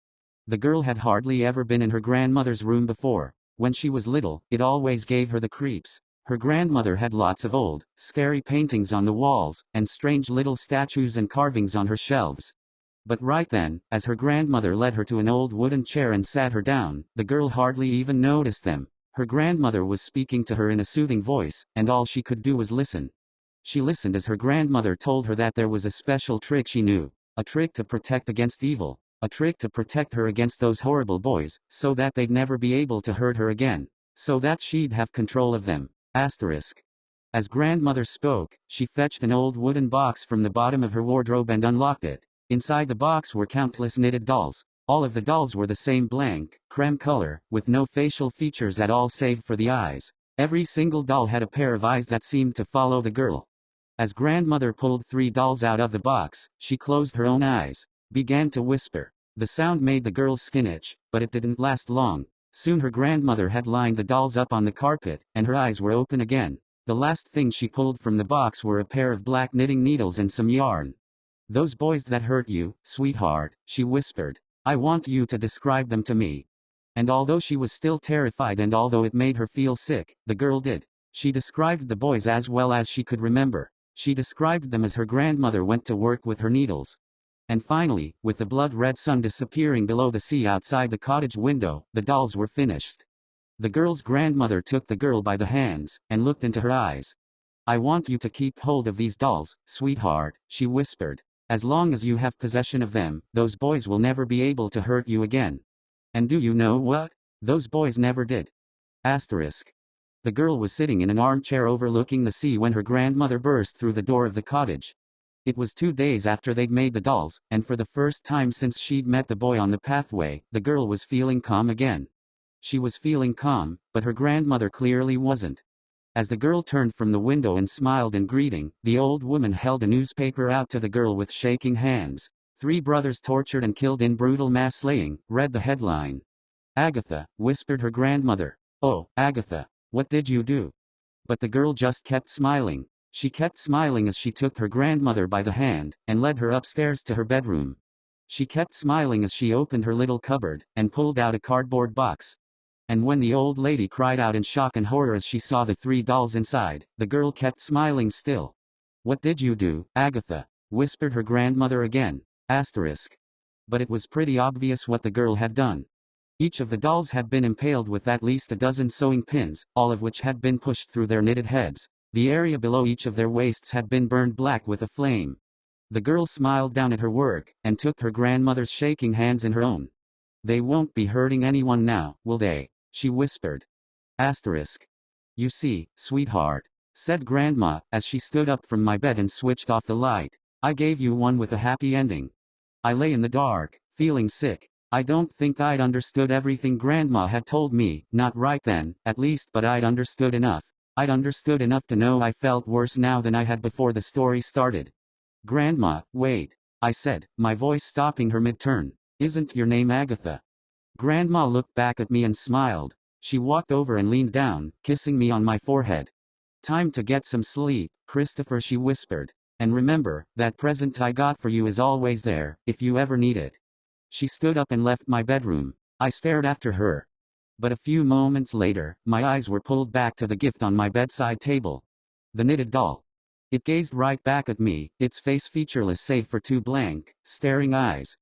The girl had hardly ever been in her grandmother's room before. When she was little, it always gave her the creeps. Her grandmother had lots of old, scary paintings on the walls, and strange little statues and carvings on her shelves. But right then, as her grandmother led her to an old wooden chair and sat her down, the girl hardly even noticed them. Her grandmother was speaking to her in a soothing voice, and all she could do was listen. She listened as her grandmother told her that there was a special trick she knew, a trick to protect against evil, a trick to protect her against those horrible boys, so that they'd never be able to hurt her again, so that she'd have control of them. Asterisk. As grandmother spoke, she fetched an old wooden box from the bottom of her wardrobe and unlocked it. Inside the box were countless knitted dolls. All of the dolls were the same blank, creme color, with no facial features at all save for the eyes. Every single doll had a pair of eyes that seemed to follow the girl. As grandmother pulled 3 dolls out of the box, she closed her own eyes, began to whisper. The sound made the girl's skin itch, but it didn't last long. Soon her grandmother had lined the dolls up on the carpet, and her eyes were open again. The last thing she pulled from the box were a pair of black knitting needles and some yarn. "Those boys that hurt you, sweetheart," she whispered. "I want you to describe them to me." And although she was still terrified and although it made her feel sick, the girl did. She described the boys as well as she could remember. She described them as her grandmother went to work with her needles. And finally, with the blood-red sun disappearing below the sea outside the cottage window, the dolls were finished. The girl's grandmother took the girl by the hands, and looked into her eyes. "I want you to keep hold of these dolls, sweetheart," she whispered. "As long as you have possession of them, those boys will never be able to hurt you again." And do you know what? Those boys never did. Asterisk. The girl was sitting in an armchair overlooking the sea when her grandmother burst through the door of the cottage. It was 2 days after they'd made the dolls, and for the first time since she'd met the boy on the pathway, the girl was feeling calm again. She was feeling calm, but her grandmother clearly wasn't. As the girl turned from the window and smiled in greeting, the old woman held a newspaper out to the girl with shaking hands. "3 brothers tortured and killed in brutal mass slaying," read the headline. "Agatha," whispered her grandmother. "Oh, Agatha, what did you do?" But the girl just kept smiling. She kept smiling as she took her grandmother by the hand, and led her upstairs to her bedroom. She kept smiling as she opened her little cupboard, and pulled out a cardboard box. And when the old lady cried out in shock and horror as she saw the 3 dolls inside, the girl kept smiling still. "What did you do, Agatha?" whispered her grandmother again. Asterisk. But it was pretty obvious what the girl had done. Each of the dolls had been impaled with at least a dozen sewing pins, all of which had been pushed through their knitted heads. The area below each of their waists had been burned black with a flame. The girl smiled down at her work, and took her grandmother's shaking hands in her own. "They won't be hurting anyone now, will they?" she whispered. Asterisk. "You see, sweetheart," said Grandma, as she stood up from my bed and switched off the light, "I gave you one with a happy ending. I lay in the dark, feeling sick. I don't think I'd understood everything Grandma had told me, not right then, at least, but I'd understood enough. I'd understood enough to know I felt worse now than I had before the story started." "Grandma, wait," I said, my voice stopping her mid-turn. "Isn't your name Agatha?" Grandma looked back at me and smiled. She walked over and leaned down, kissing me on my forehead. "Time to get some sleep, Christopher," she whispered. "And remember, that present I got for you is always there, if you ever need it." She stood up and left my bedroom. I stared after her. But a few moments later, my eyes were pulled back to the gift on my bedside table. The knitted doll. It gazed right back at me, its face featureless save for 2 blank, staring eyes.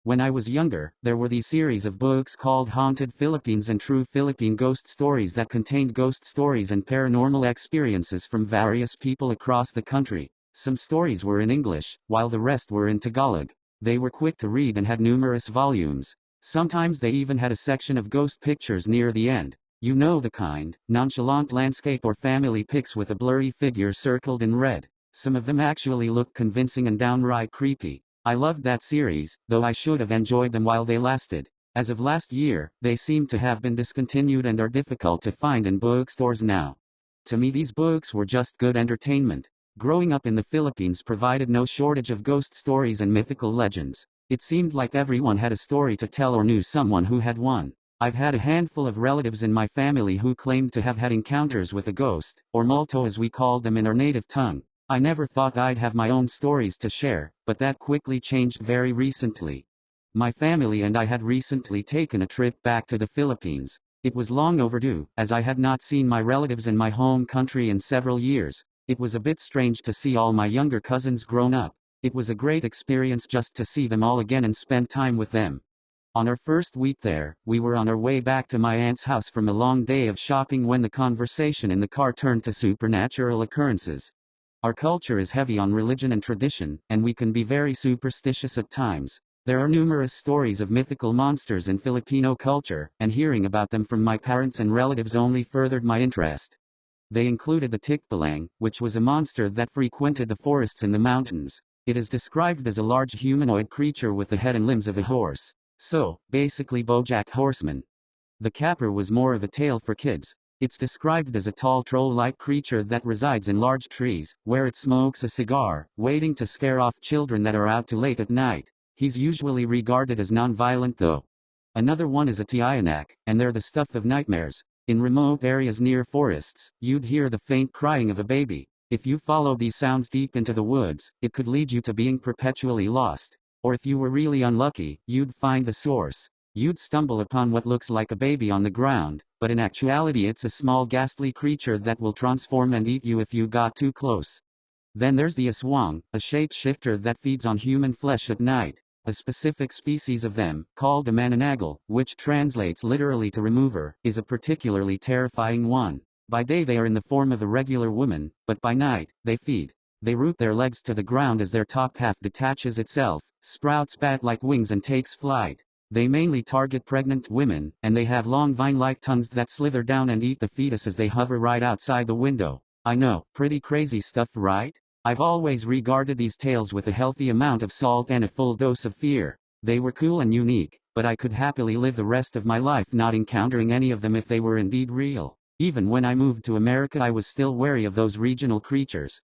When I was younger, there were these series of books called Haunted Philippines and True Philippine Ghost Stories that contained ghost stories and paranormal experiences from various people across the country. Some stories were in English, while the rest were in Tagalog. They were quick to read and had numerous volumes. Sometimes they even had a section of ghost pictures near the end. You know the kind, nonchalant landscape or family pics with a blurry figure circled in red. Some of them actually looked convincing and downright creepy. I loved that series, though I should have enjoyed them while they lasted. As of last year, they seem to have been discontinued and are difficult to find in bookstores now. To me, these books were just good entertainment. Growing up in the Philippines provided no shortage of ghost stories and mythical legends. It seemed like everyone had a story to tell or knew someone who had one. I've had a handful of relatives in my family who claimed to have had encounters with a ghost, or multo as we called them in our native tongue. I never thought I'd have my own stories to share, but that quickly changed very recently. My family and I had recently taken a trip back to the Philippines. It was long overdue, as I had not seen my relatives in my home country in several years. It was a bit strange to see all my younger cousins grown up. It was a great experience just to see them all again and spend time with them. On our first week there, we were on our way back to my aunt's house from a long day of shopping when the conversation in the car turned to supernatural occurrences. Our culture is heavy on religion and tradition, and we can be very superstitious at times. There are numerous stories of mythical monsters in Filipino culture, and hearing about them from my parents and relatives only furthered my interest. They included the Tikbalang, which was a monster that frequented the forests in the mountains. It is described as a large humanoid creature with the head and limbs of a horse. So, basically BoJack Horseman. The Capper was more of a tale for kids. It's described as a tall troll-like creature that resides in large trees, where it smokes a cigar, waiting to scare off children that are out too late at night. He's usually regarded as non-violent though. Another one is a Tiyanak, and they're the stuff of nightmares. In remote areas near forests, you'd hear the faint crying of a baby. If you follow these sounds deep into the woods, it could lead you to being perpetually lost. Or if you were really unlucky, you'd find the source. You'd stumble upon what looks like a baby on the ground, but in actuality it's a small ghastly creature that will transform and eat you if you got too close. Then there's the Aswang, a shapeshifter that feeds on human flesh at night. A specific species of them, called a mananagal, which translates literally to remover, is a particularly terrifying one. By day they are in the form of a regular woman, but by night, they feed. They root their legs to the ground as their top half detaches itself, sprouts bat-like wings and takes flight. They mainly target pregnant women, and they have long vine-like tongues that slither down and eat the fetus as they hover right outside the window. I know, pretty crazy stuff, right? I've always regarded these tales with a healthy amount of salt and a full dose of fear. They were cool and unique, but I could happily live the rest of my life not encountering any of them if they were indeed real. Even when I moved to America I was still wary of those regional creatures.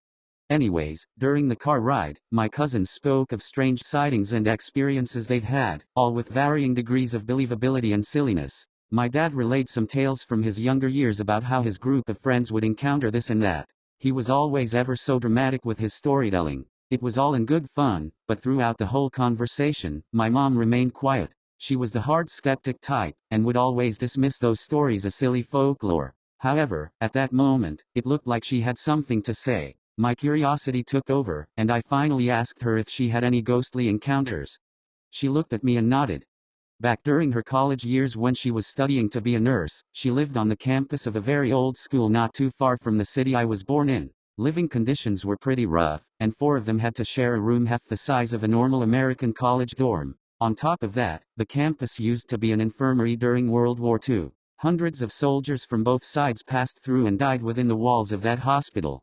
Anyways, during the car ride, my cousins spoke of strange sightings and experiences they've had, all with varying degrees of believability and silliness. My dad relayed some tales from his younger years about how his group of friends would encounter this and that. He was always ever so dramatic with his storytelling. It was all in good fun, but throughout the whole conversation, my mom remained quiet. She was the hard skeptic type, and would always dismiss those stories as silly folklore. However, at that moment, it looked like she had something to say. My curiosity took over, and I finally asked her if she had any ghostly encounters. She looked at me and nodded. Back during her college years when she was studying to be a nurse, she lived on the campus of a very old school not too far from the city I was born in. Living conditions were pretty rough, and 4 of them had to share a room half the size of a normal American college dorm. On top of that, the campus used to be an infirmary during World War II. Hundreds of soldiers from both sides passed through and died within the walls of that hospital.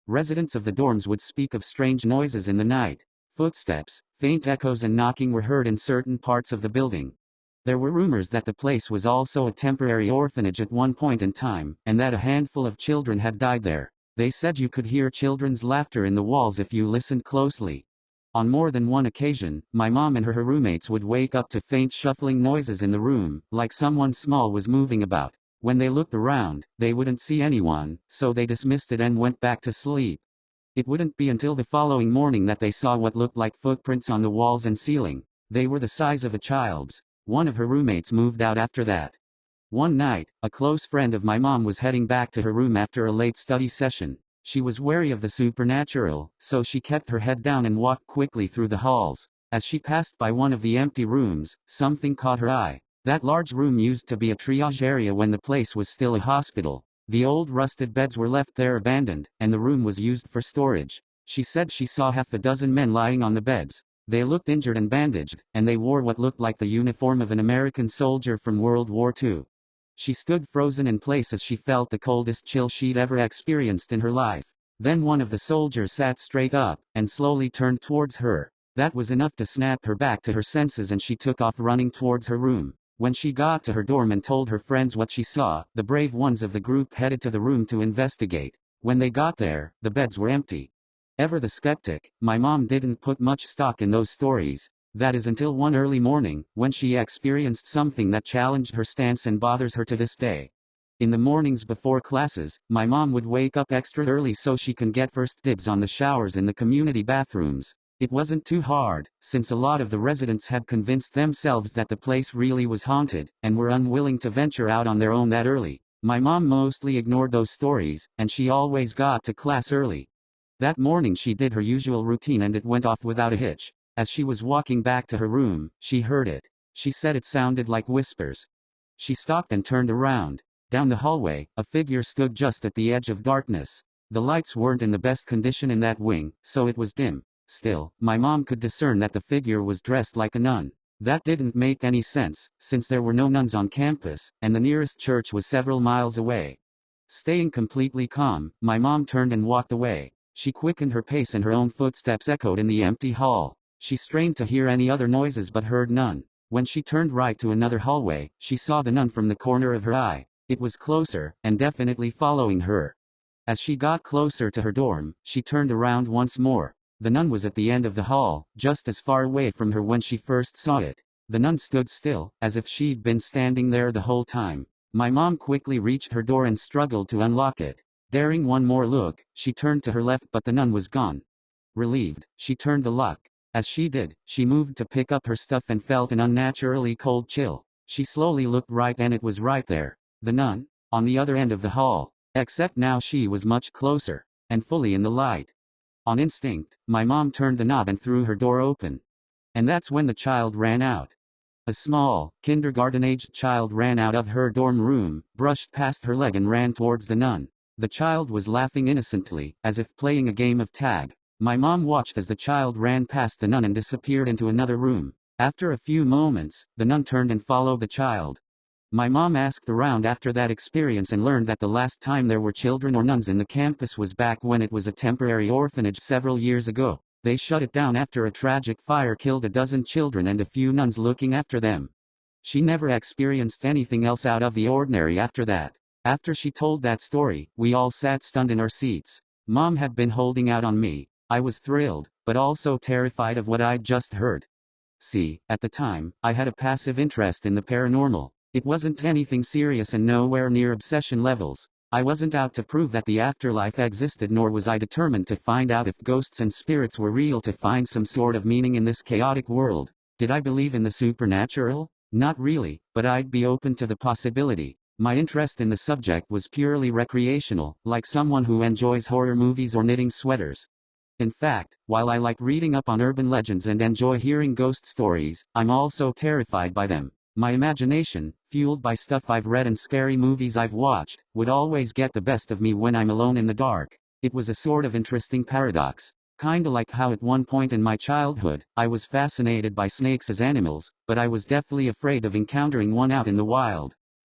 Residents of the dorms would speak of strange noises in the night. Footsteps, faint echoes and knocking were heard in certain parts of the building. There were rumors that the place was also a temporary orphanage at one point in time, and that a handful of children had died there. They said you could hear children's laughter in the walls if you listened closely. On more than one occasion, my mom and her roommates would wake up to faint shuffling noises in the room, like someone small was moving about. When they looked around, they wouldn't see anyone, so they dismissed it and went back to sleep. It wouldn't be until the following morning that they saw what looked like footprints on the walls and ceiling. They were the size of a child's. One of her roommates moved out after that. One night, a close friend of my mom was heading back to her room after a late study session. She was wary of the supernatural, so she kept her head down and walked quickly through the halls. As she passed by one of the empty rooms, something caught her eye. That large room used to be a triage area when the place was still a hospital. The old rusted beds were left there abandoned, and the room was used for storage. She said she saw half a dozen men lying on the beds. They looked injured and bandaged, and they wore what looked like the uniform of an American soldier from World War II. She stood frozen in place as she felt the coldest chill she'd ever experienced in her life. Then one of the soldiers sat straight up, and slowly turned towards her. That was enough to snap her back to her senses, and she took off running towards her room. When she got to her dorm and told her friends what she saw, the brave ones of the group headed to the room to investigate. When they got there, the beds were empty. Ever the skeptic, my mom didn't put much stock in those stories. That is until one early morning, when she experienced something that challenged her stance and bothers her to this day. In the mornings before classes, my mom would wake up extra early so she can get first dibs on the showers in the community bathrooms. It wasn't too hard, since a lot of the residents had convinced themselves that the place really was haunted, and were unwilling to venture out on their own that early. My mom mostly ignored those stories, and she always got to class early. That morning she did her usual routine and it went off without a hitch. As she was walking back to her room, she heard it. She said it sounded like whispers. She stopped and turned around. Down the hallway, a figure stood just at the edge of darkness. The lights weren't in the best condition in that wing, so it was dim. Still, my mom could discern that the figure was dressed like a nun. That didn't make any sense, since there were no nuns on campus, and the nearest church was several miles away. Staying completely calm, my mom turned and walked away. She quickened her pace and her own footsteps echoed in the empty hall. She strained to hear any other noises but heard none. When she turned right to another hallway, she saw the nun from the corner of her eye. It was closer, and definitely following her. As she got closer to her dorm, she turned around once more. The nun was at the end of the hall, just as far away from her when she first saw it. The nun stood still, as if she'd been standing there the whole time. My mom quickly reached her door and struggled to unlock it. Daring one more look, she turned to her left but the nun was gone. Relieved, she turned the lock. As she did, she moved to pick up her stuff and felt an unnaturally cold chill. She slowly looked right and it was right there. The nun, on the other end of the hall. Except now she was much closer, and fully in the light. On instinct, my mom turned the knob and threw her door open. And that's when the child ran out. A small, kindergarten-aged child ran out of her dorm room, brushed past her leg and ran towards the nun. The child was laughing innocently, as if playing a game of tag. My mom watched as the child ran past the nun and disappeared into another room. After a few moments, the nun turned and followed the child. My mom asked around after that experience and learned that the last time there were children or nuns in the campus was back when it was a temporary orphanage several years ago. They shut it down after a tragic fire killed a dozen children and a few nuns looking after them. She never experienced anything else out of the ordinary after that. After she told that story, we all sat stunned in our seats. Mom had been holding out on me. I was thrilled, but also terrified of what I'd just heard. See, at the time, I had a passive interest in the paranormal. It wasn't anything serious and nowhere near obsession levels. I wasn't out to prove that the afterlife existed, nor was I determined to find out if ghosts and spirits were real to find some sort of meaning in this chaotic world. Did I believe in the supernatural? Not really, but I'd be open to the possibility. My interest in the subject was purely recreational, like someone who enjoys horror movies or knitting sweaters. In fact, while I like reading up on urban legends and enjoy hearing ghost stories, I'm also terrified by them. My imagination, fueled by stuff I've read and scary movies I've watched, would always get the best of me when I'm alone in the dark. It was a sort of interesting paradox. Kinda like how at one point in my childhood, I was fascinated by snakes as animals, but I was deathly afraid of encountering one out in the wild.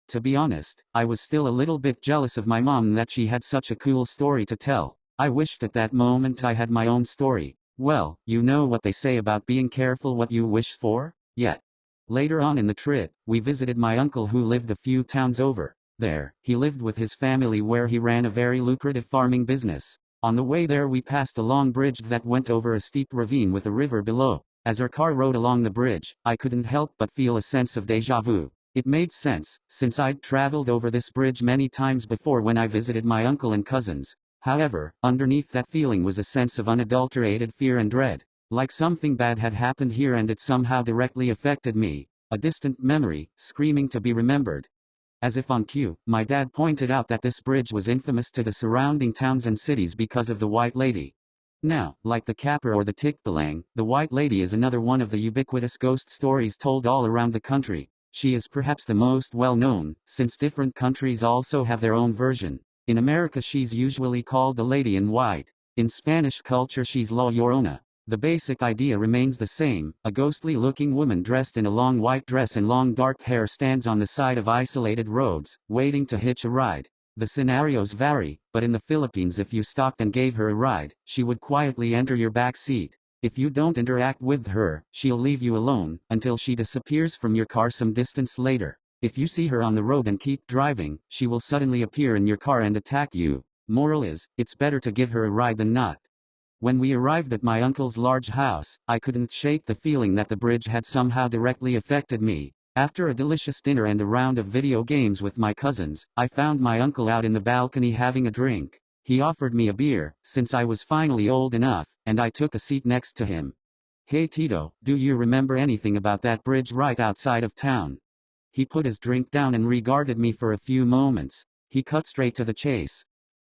To be honest, I was still a little bit jealous of my mom that she had such a cool story to tell. I wished at that moment I had my own story. Well, you know what they say about being careful what you wish for? Yet. Later on in the trip, we visited my uncle who lived a few towns over. There, he lived with his family where he ran a very lucrative farming business. On the way there we passed a long bridge that went over a steep ravine with a river below. As our car rode along the bridge, I couldn't help but feel a sense of déjà vu. It made sense, since I'd traveled over this bridge many times before when I visited my uncle and cousins. However, underneath that feeling was a sense of unadulterated fear and dread. Like something bad had happened here and it somehow directly affected me. A distant memory, screaming to be remembered. As if on cue, my dad pointed out that this bridge was infamous to the surrounding towns and cities because of the White Lady. Now, like the Kappa or the Tikbalang, the White Lady is another one of the ubiquitous ghost stories told all around the country. She is perhaps the most well-known, since different countries also have their own version. In America she's usually called the Lady in White. In Spanish culture she's La Llorona. The basic idea remains the same. A ghostly-looking woman dressed in a long white dress and long dark hair stands on the side of isolated roads, waiting to hitch a ride. The scenarios vary, but in the Philippines if you stopped and gave her a ride, she would quietly enter your back seat. If you don't interact with her, she'll leave you alone, until she disappears from your car some distance later. If you see her on the road and keep driving, she will suddenly appear in your car and attack you. Moral is, it's better to give her a ride than not. When we arrived at my uncle's large house, I couldn't shake the feeling that the bridge had somehow directly affected me. After a delicious dinner and a round of video games with my cousins, I found my uncle out in the balcony having a drink. He offered me a beer, since I was finally old enough, and I took a seat next to him. "Hey Tito, do you remember anything about that bridge right outside of town?" He put his drink down and regarded me for a few moments. He cut straight to the chase.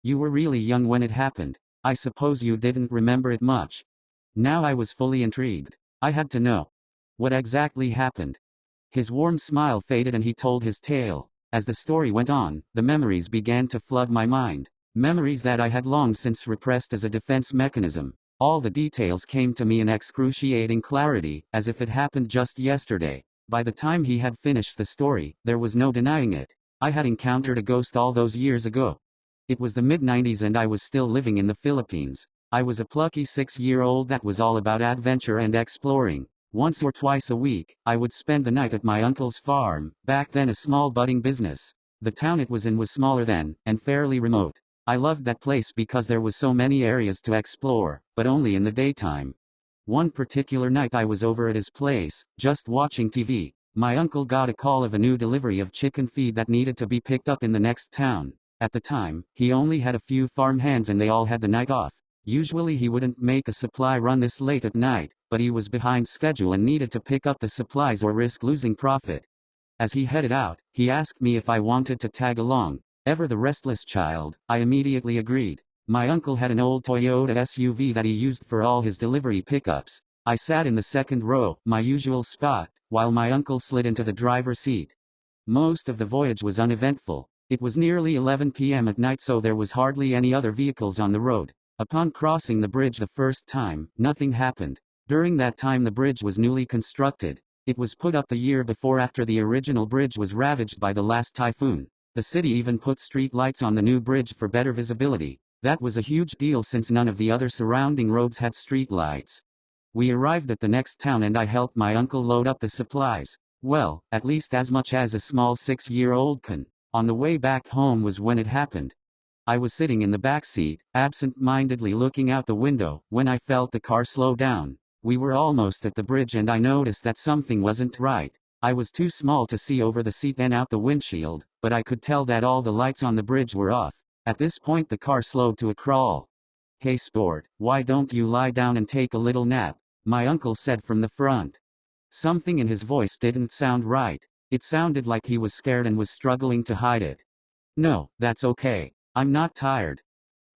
"You were really young when it happened. I suppose you didn't remember it much." Now I was fully intrigued. I had to know. What exactly happened? His warm smile faded and he told his tale. As the story went on, the memories began to flood my mind. Memories that I had long since repressed as a defense mechanism. All the details came to me in excruciating clarity, as if it happened just yesterday. By the time he had finished the story, there was no denying it. I had encountered a ghost all those years ago. It was the mid-90s and I was still living in the Philippines. I was a plucky 6-year-old that was all about adventure and exploring. Once or twice a week, I would spend the night at my uncle's farm, back then a small budding business. The town it was in was smaller then, and fairly remote. I loved that place because there was so many areas to explore, but only in the daytime. One particular night I was over at his place, just watching TV. My uncle got a call of a new delivery of chicken feed that needed to be picked up in the next town. At the time, he only had a few farm hands and they all had the night off. Usually he wouldn't make a supply run this late at night, but he was behind schedule and needed to pick up the supplies or risk losing profit. As he headed out, he asked me if I wanted to tag along. Ever the restless child, I immediately agreed. My uncle had an old Toyota SUV that he used for all his delivery pickups. I sat in the second row, my usual spot, while my uncle slid into the driver's seat. Most of the voyage was uneventful. It was nearly 11 p.m. at night, so there was hardly any other vehicles on the road. Upon crossing the bridge the first time, nothing happened. During that time the bridge was newly constructed. It was put up the year before after the original bridge was ravaged by the last typhoon. The city even put street lights on the new bridge for better visibility. That was a huge deal since none of the other surrounding roads had street lights. We arrived at the next town and I helped my uncle load up the supplies. Well, at least as much as a small 6-year-old can. On the way back home was when it happened. I was sitting in the back seat, absent-mindedly looking out the window, when I felt the car slow down. We were almost at the bridge and I noticed that something wasn't right. I was too small to see over the seat and out the windshield, but I could tell that all the lights on the bridge were off. At this point the car slowed to a crawl. "Hey sport, why don't you lie down and take a little nap?" my uncle said from the front. Something in his voice didn't sound right. It sounded like he was scared and was struggling to hide it. "No, that's okay. I'm not tired.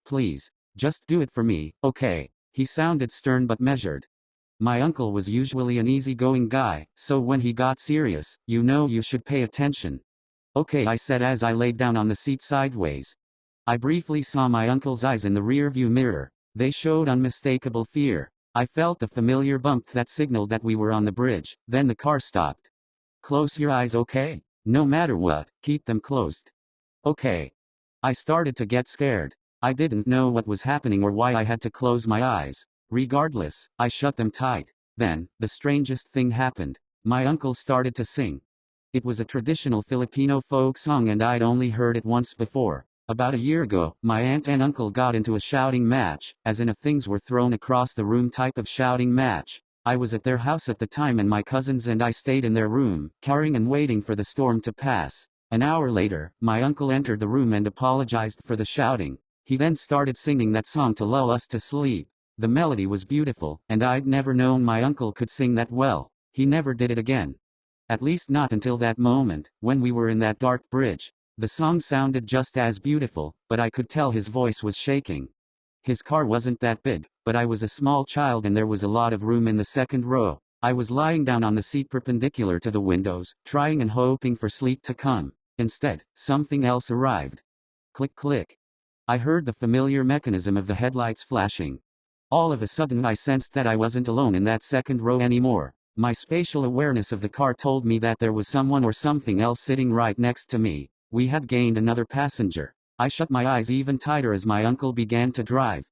Please, just do it for me, okay?" He sounded stern but measured. My uncle was usually an easygoing guy, so when he got serious, you should pay attention. "Okay," I said as I laid down on the seat sideways. I briefly saw my uncle's eyes in the rearview mirror. They showed unmistakable fear. I felt the familiar bump that signaled that we were on the bridge. Then the car stopped. "Close your eyes, okay? No matter what, keep them closed." "Okay." I started to get scared. I didn't know what was happening or why I had to close my eyes. Regardless, I shut them tight. Then, the strangest thing happened. My uncle started to sing. It was a traditional Filipino folk song and I'd only heard it once before. About a year ago, my aunt and uncle got into a shouting match, as in a things were thrown across the room type of shouting match. I was at their house at the time and my cousins and I stayed in their room, cowering and waiting for the storm to pass. An hour later, my uncle entered the room and apologized for the shouting. He then started singing that song to lull us to sleep. The melody was beautiful, and I'd never known my uncle could sing that well. He never did it again. At least not until that moment, when we were in that dark bridge. The song sounded just as beautiful, but I could tell his voice was shaking. His car wasn't that big, but I was a small child and there was a lot of room in the second row. I was lying down on the seat perpendicular to the windows, trying and hoping for sleep to come. Instead, something else arrived. Click click. I heard the familiar mechanism of the headlights flashing. All of a sudden I sensed that I wasn't alone in that second row anymore. My spatial awareness of the car told me that there was someone or something else sitting right next to me. We had gained another passenger. I shut my eyes even tighter as my uncle began to drive.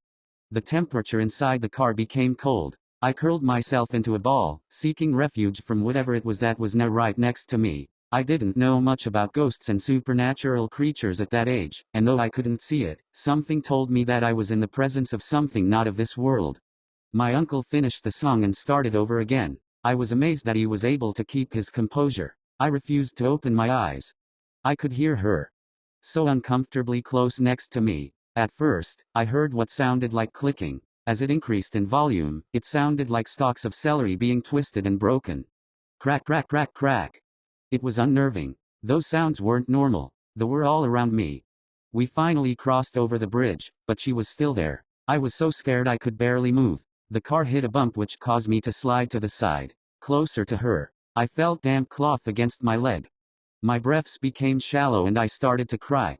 The temperature inside the car became cold. I curled myself into a ball, seeking refuge from whatever it was that was now right next to me. I didn't know much about ghosts and supernatural creatures at that age, and though I couldn't see it, something told me that I was in the presence of something not of this world. My uncle finished the song and started over again. I was amazed that he was able to keep his composure. I refused to open my eyes. I could hear her so uncomfortably close next to me. At first, I heard what sounded like clicking. As it increased in volume, it sounded like stalks of celery being twisted and broken. Crack, crack, crack, crack. It was unnerving. Those sounds weren't normal. They were all around me. We finally crossed over the bridge, but she was still there. I was so scared I could barely move. The car hit a bump which caused me to slide to the side, closer to her. I felt damp cloth against my leg. My breaths became shallow and I started to cry.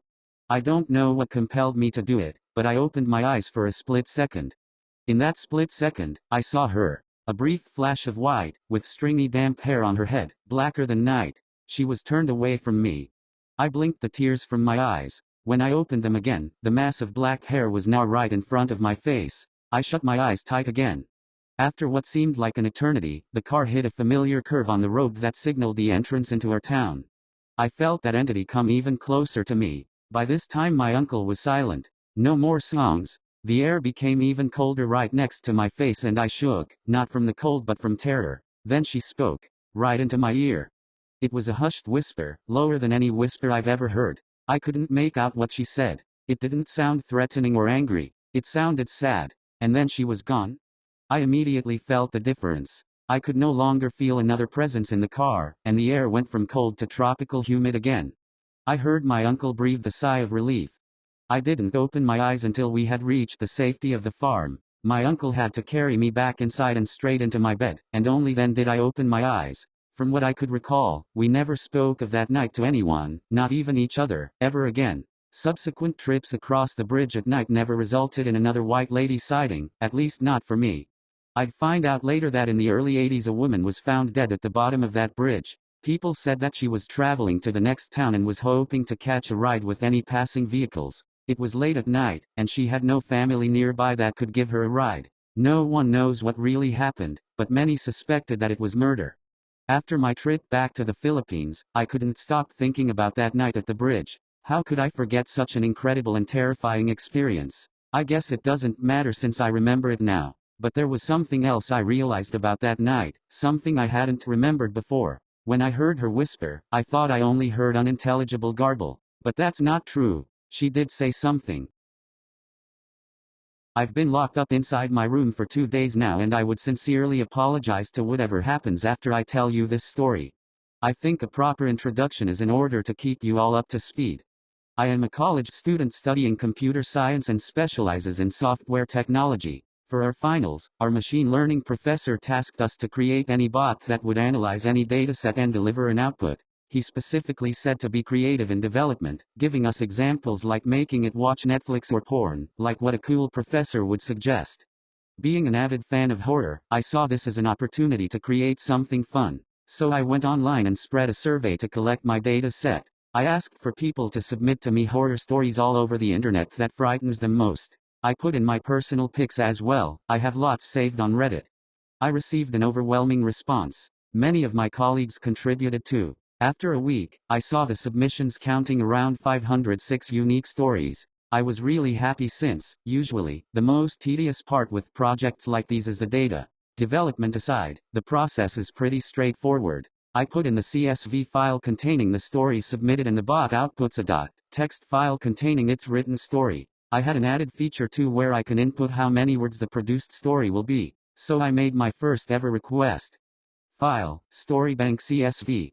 I don't know what compelled me to do it, but I opened my eyes for a split second. In that split second, I saw her. A brief flash of white, with stringy damp hair on her head, blacker than night. She was turned away from me. I blinked the tears from my eyes. When I opened them again, the mass of black hair was now right in front of my face. I shut my eyes tight again. After what seemed like an eternity, the car hit a familiar curve on the road that signaled the entrance into our town. I felt that entity come even closer to me. By this time my uncle was silent. No more songs. The air became even colder right next to my face and I shook, not from the cold but from terror. Then she spoke, right into my ear. It was a hushed whisper, lower than any whisper I've ever heard. I couldn't make out what she said. It didn't sound threatening or angry. It sounded sad. And then she was gone. I immediately felt the difference. I could no longer feel another presence in the car, and the air went from cold to tropical humid again. I heard my uncle breathe a sigh of relief. I didn't open my eyes until we had reached the safety of the farm. My uncle had to carry me back inside and straight into my bed, and only then did I open my eyes. From what I could recall, we never spoke of that night to anyone, not even each other, ever again. Subsequent trips across the bridge at night never resulted in another white lady sighting, at least not for me. I'd find out later that in the early 80s a woman was found dead at the bottom of that bridge. People said that she was traveling to the next town and was hoping to catch a ride with any passing vehicles. It was late at night, and she had no family nearby that could give her a ride. No one knows what really happened, but many suspected that it was murder. After my trip back to the Philippines, I couldn't stop thinking about that night at the bridge. How could I forget such an incredible and terrifying experience? I guess it doesn't matter since I remember it now. But there was something else I realized about that night, something I hadn't remembered before. When I heard her whisper, I thought I only heard unintelligible garble. But that's not true. She did say something. I've been locked up inside my room for 2 days now and I would sincerely apologize to whatever happens after I tell you this story. I think a proper introduction is in order to keep you all up to speed. I am a college student studying computer science and specializes in software technology. For our finals, our machine learning professor tasked us to create any bot that would analyze any dataset and deliver an output. He specifically said to be creative in development, giving us examples like making it watch Netflix or porn, like what a cool professor would suggest. Being an avid fan of horror, I saw this as an opportunity to create something fun. So I went online and spread a survey to collect my data set. I asked for people to submit to me horror stories all over the internet that frightens them most. I put in my personal pics as well. I have lots saved on Reddit. I received an overwhelming response. Many of my colleagues contributed too. After a week, I saw the submissions counting around 506 unique stories. I was really happy since, usually, the most tedious part with projects like these is the data. Development aside, the process is pretty straightforward. I put in the CSV file containing the stories submitted and the bot outputs a .text file containing its written story. I had an added feature too where I can input how many words the produced story will be. So I made my first ever request. File, Storybank CSV.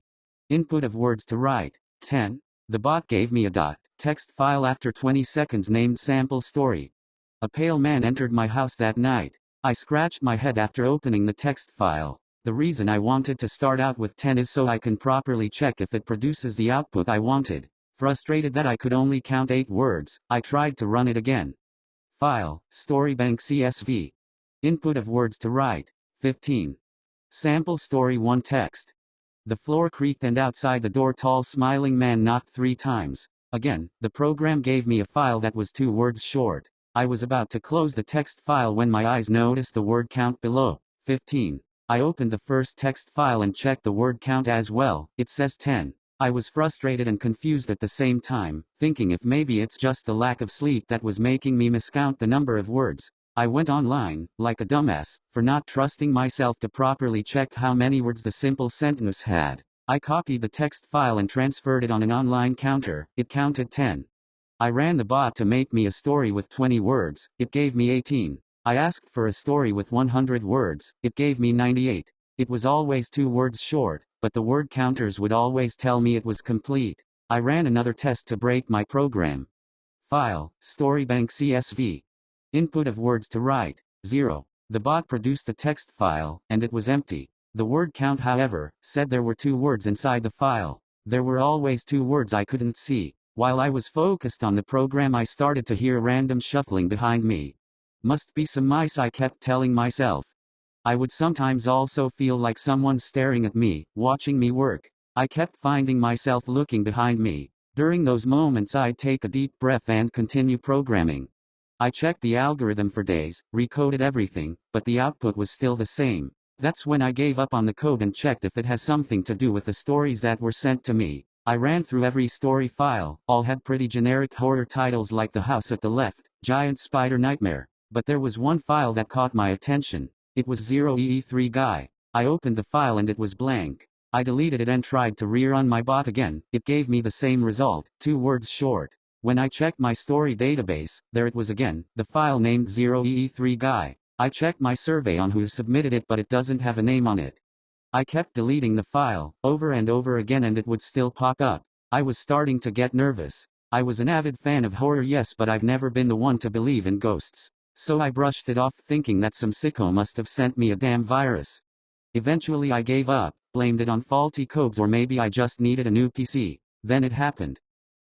Input of words to write, 10. The bot gave me a .text file after 20 seconds named sample story. A pale man entered my house that night. I scratched my head after opening the text file. The reason I wanted to start out with 10 is so I can properly check if it produces the output I wanted. Frustrated that I could only count 8 words, I tried to run it again. File, Storybank CSV. Input of words to write, 15. Sample story 1 text. The floor creaked and outside the door tall smiling man knocked 3 times. Again, the program gave me a file that was 2 words short. I was about to close the text file when my eyes noticed the word count below. 15. I opened the first text file and checked the word count as well. It says 10. I was frustrated and confused at the same time, thinking if maybe it's just the lack of sleep that was making me miscount the number of words. I went online, like a dumbass, for not trusting myself to properly check how many words the simple sentence had. I copied the text file and transferred it on an online counter. It counted 10. I ran the bot to make me a story with 20 words. It gave me 18. I asked for a story with 100 words. It gave me 98. It was always 2 words short, but the word counters would always tell me it was complete. I ran another test to break my program. File, Storybank CSV. Input of words to write, 0. The bot produced a text file, and it was empty. The word count, however, said there were 2 words inside the file. There were always 2 words I couldn't see. While I was focused on the program, I started to hear random shuffling behind me. Must be some mice, I kept telling myself. I would sometimes also feel like someone's staring at me, watching me work. I kept finding myself looking behind me. During those moments, I'd take a deep breath and continue programming. I checked the algorithm for days, recoded everything, but the output was still the same. That's when I gave up on the code and checked if it has something to do with the stories that were sent to me. I ran through every story file. All had pretty generic horror titles like The House at the Left, Giant Spider Nightmare. But there was one file that caught my attention. It was 0EE3 Guy. I opened the file and it was blank. I deleted it and tried to rerun my bot again. It gave me the same result, 2 words short. When I checked my story database, there it was again, the file named 0EE3 Guy. I checked my survey on who submitted it, but it doesn't have a name on it. I kept deleting the file, over and over again, and it would still pop up. I was starting to get nervous. I was an avid fan of horror, yes, but I've never been the one to believe in ghosts. So I brushed it off, thinking that some sicko must have sent me a damn virus. Eventually I gave up, blamed it on faulty codes, or maybe I just needed a new PC. Then it happened.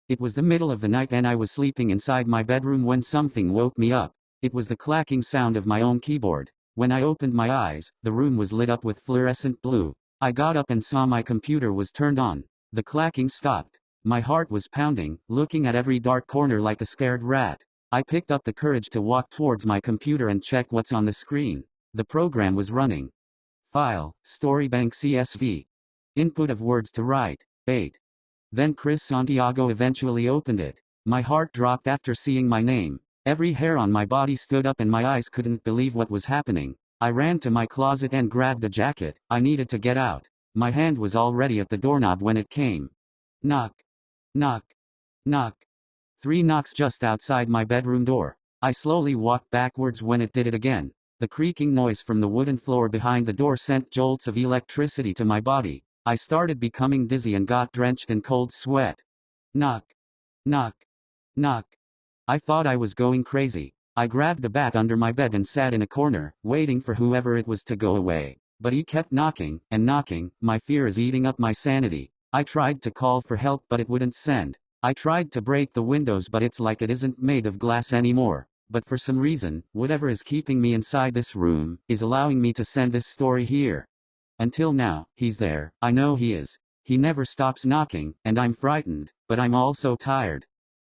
It was the middle of the night and I was sleeping inside my bedroom when something woke me up. It was the clacking sound of my own keyboard. When I opened my eyes, the room was lit up with fluorescent blue. I got up and saw my computer was turned on. The clacking stopped. My heart was pounding, looking at every dark corner like a scared rat. I picked up the courage to walk towards my computer and check what's on the screen. The program was running. File, Storybank CSV. Input of words to write, 8. Then Chris Santiago eventually opened it. My heart dropped after seeing my name. Every hair on my body stood up and my eyes couldn't believe what was happening. I ran to my closet and grabbed a jacket. I needed to get out. My hand was already at the doorknob when it came. Knock. Knock. Knock. 3 knocks just outside my bedroom door. I slowly walked backwards when it did it again. The creaking noise from the wooden floor behind the door sent jolts of electricity to my body. I started becoming dizzy and got drenched in cold sweat. Knock. Knock. Knock. I thought I was going crazy. I grabbed a bat under my bed and sat in a corner, waiting for whoever it was to go away. But he kept knocking and knocking. My fear is eating up my sanity. I tried to call for help, but it wouldn't send. I tried to break the windows, but it's like it isn't made of glass anymore. But for some reason, whatever is keeping me inside this room is allowing me to send this story here. Until now, he's there. I know he is. He never stops knocking, and I'm frightened, but I'm also tired.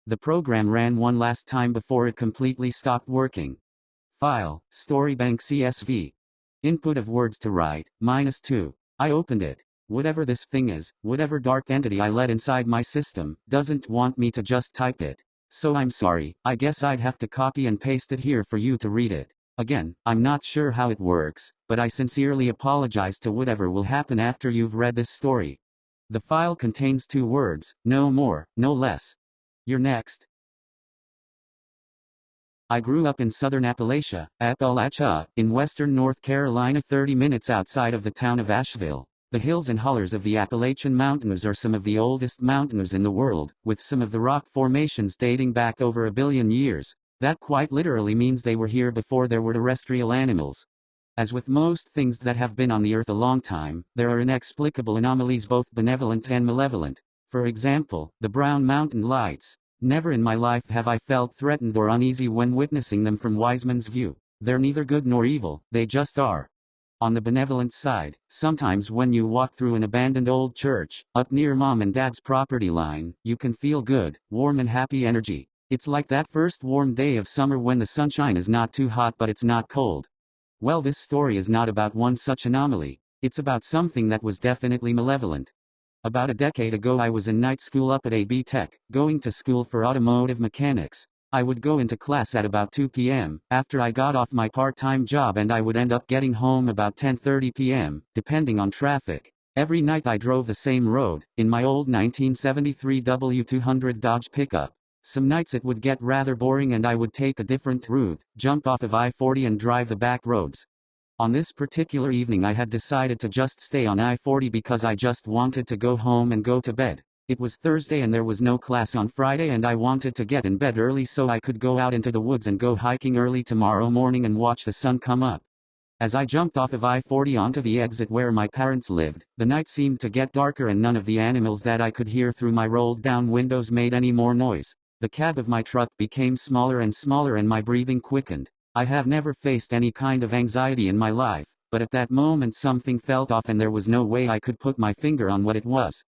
The program ran one last time before it completely stopped working. File, Storybank CSV. Input of words to write, -2. I opened it. Whatever this thing is, whatever dark entity I let inside my system, doesn't want me to just type it. So I'm sorry, I guess I'd have to copy and paste it here for you to read it. Again, I'm not sure how it works, but I sincerely apologize to whatever will happen after you've read this story. The file contains 2 words, no more, no less. You're next. I grew up in southern Appalachia, in western North Carolina, 30 minutes outside of the town of Asheville. The hills and hollers of the Appalachian Mountains are some of the oldest mountains in the world, with some of the rock formations dating back over 1 billion years. That quite literally means they were here before there were terrestrial animals. As with most things that have been on the earth a long time, there are inexplicable anomalies, both benevolent and malevolent. For example, the Brown Mountain Lights. Never in my life have I felt threatened or uneasy when witnessing them from Wiseman's view. They're neither good nor evil, they just are. On the benevolent side, sometimes when you walk through an abandoned old church, up near mom and dad's property line, you can feel good, warm and happy energy. It's like that first warm day of summer when the sunshine is not too hot but it's not cold. Well, this story is not about one such anomaly. It's about something that was definitely malevolent. About a decade ago I was in night school up at AB Tech, going to school for automotive mechanics. I would go into class at about 2 p.m. after I got off my part-time job, and I would end up getting home about 10:30 p.m., depending on traffic. Every night I drove the same road, in my old 1973 W200 Dodge pickup. Some nights it would get rather boring and I would take a different route, jump off of I-40 and drive the back roads. On this particular evening I had decided to just stay on I-40 because I just wanted to go home and go to bed. It was Thursday and there was no class on Friday, and I wanted to get in bed early so I could go out into the woods and go hiking early tomorrow morning and watch the sun come up. As I jumped off of I-40 onto the exit where my parents lived, the night seemed to get darker and none of the animals that I could hear through my rolled down windows made any more noise. The cab of my truck became smaller and smaller and my breathing quickened. I have never faced any kind of anxiety in my life, but at that moment something felt off and there was no way I could put my finger on what it was.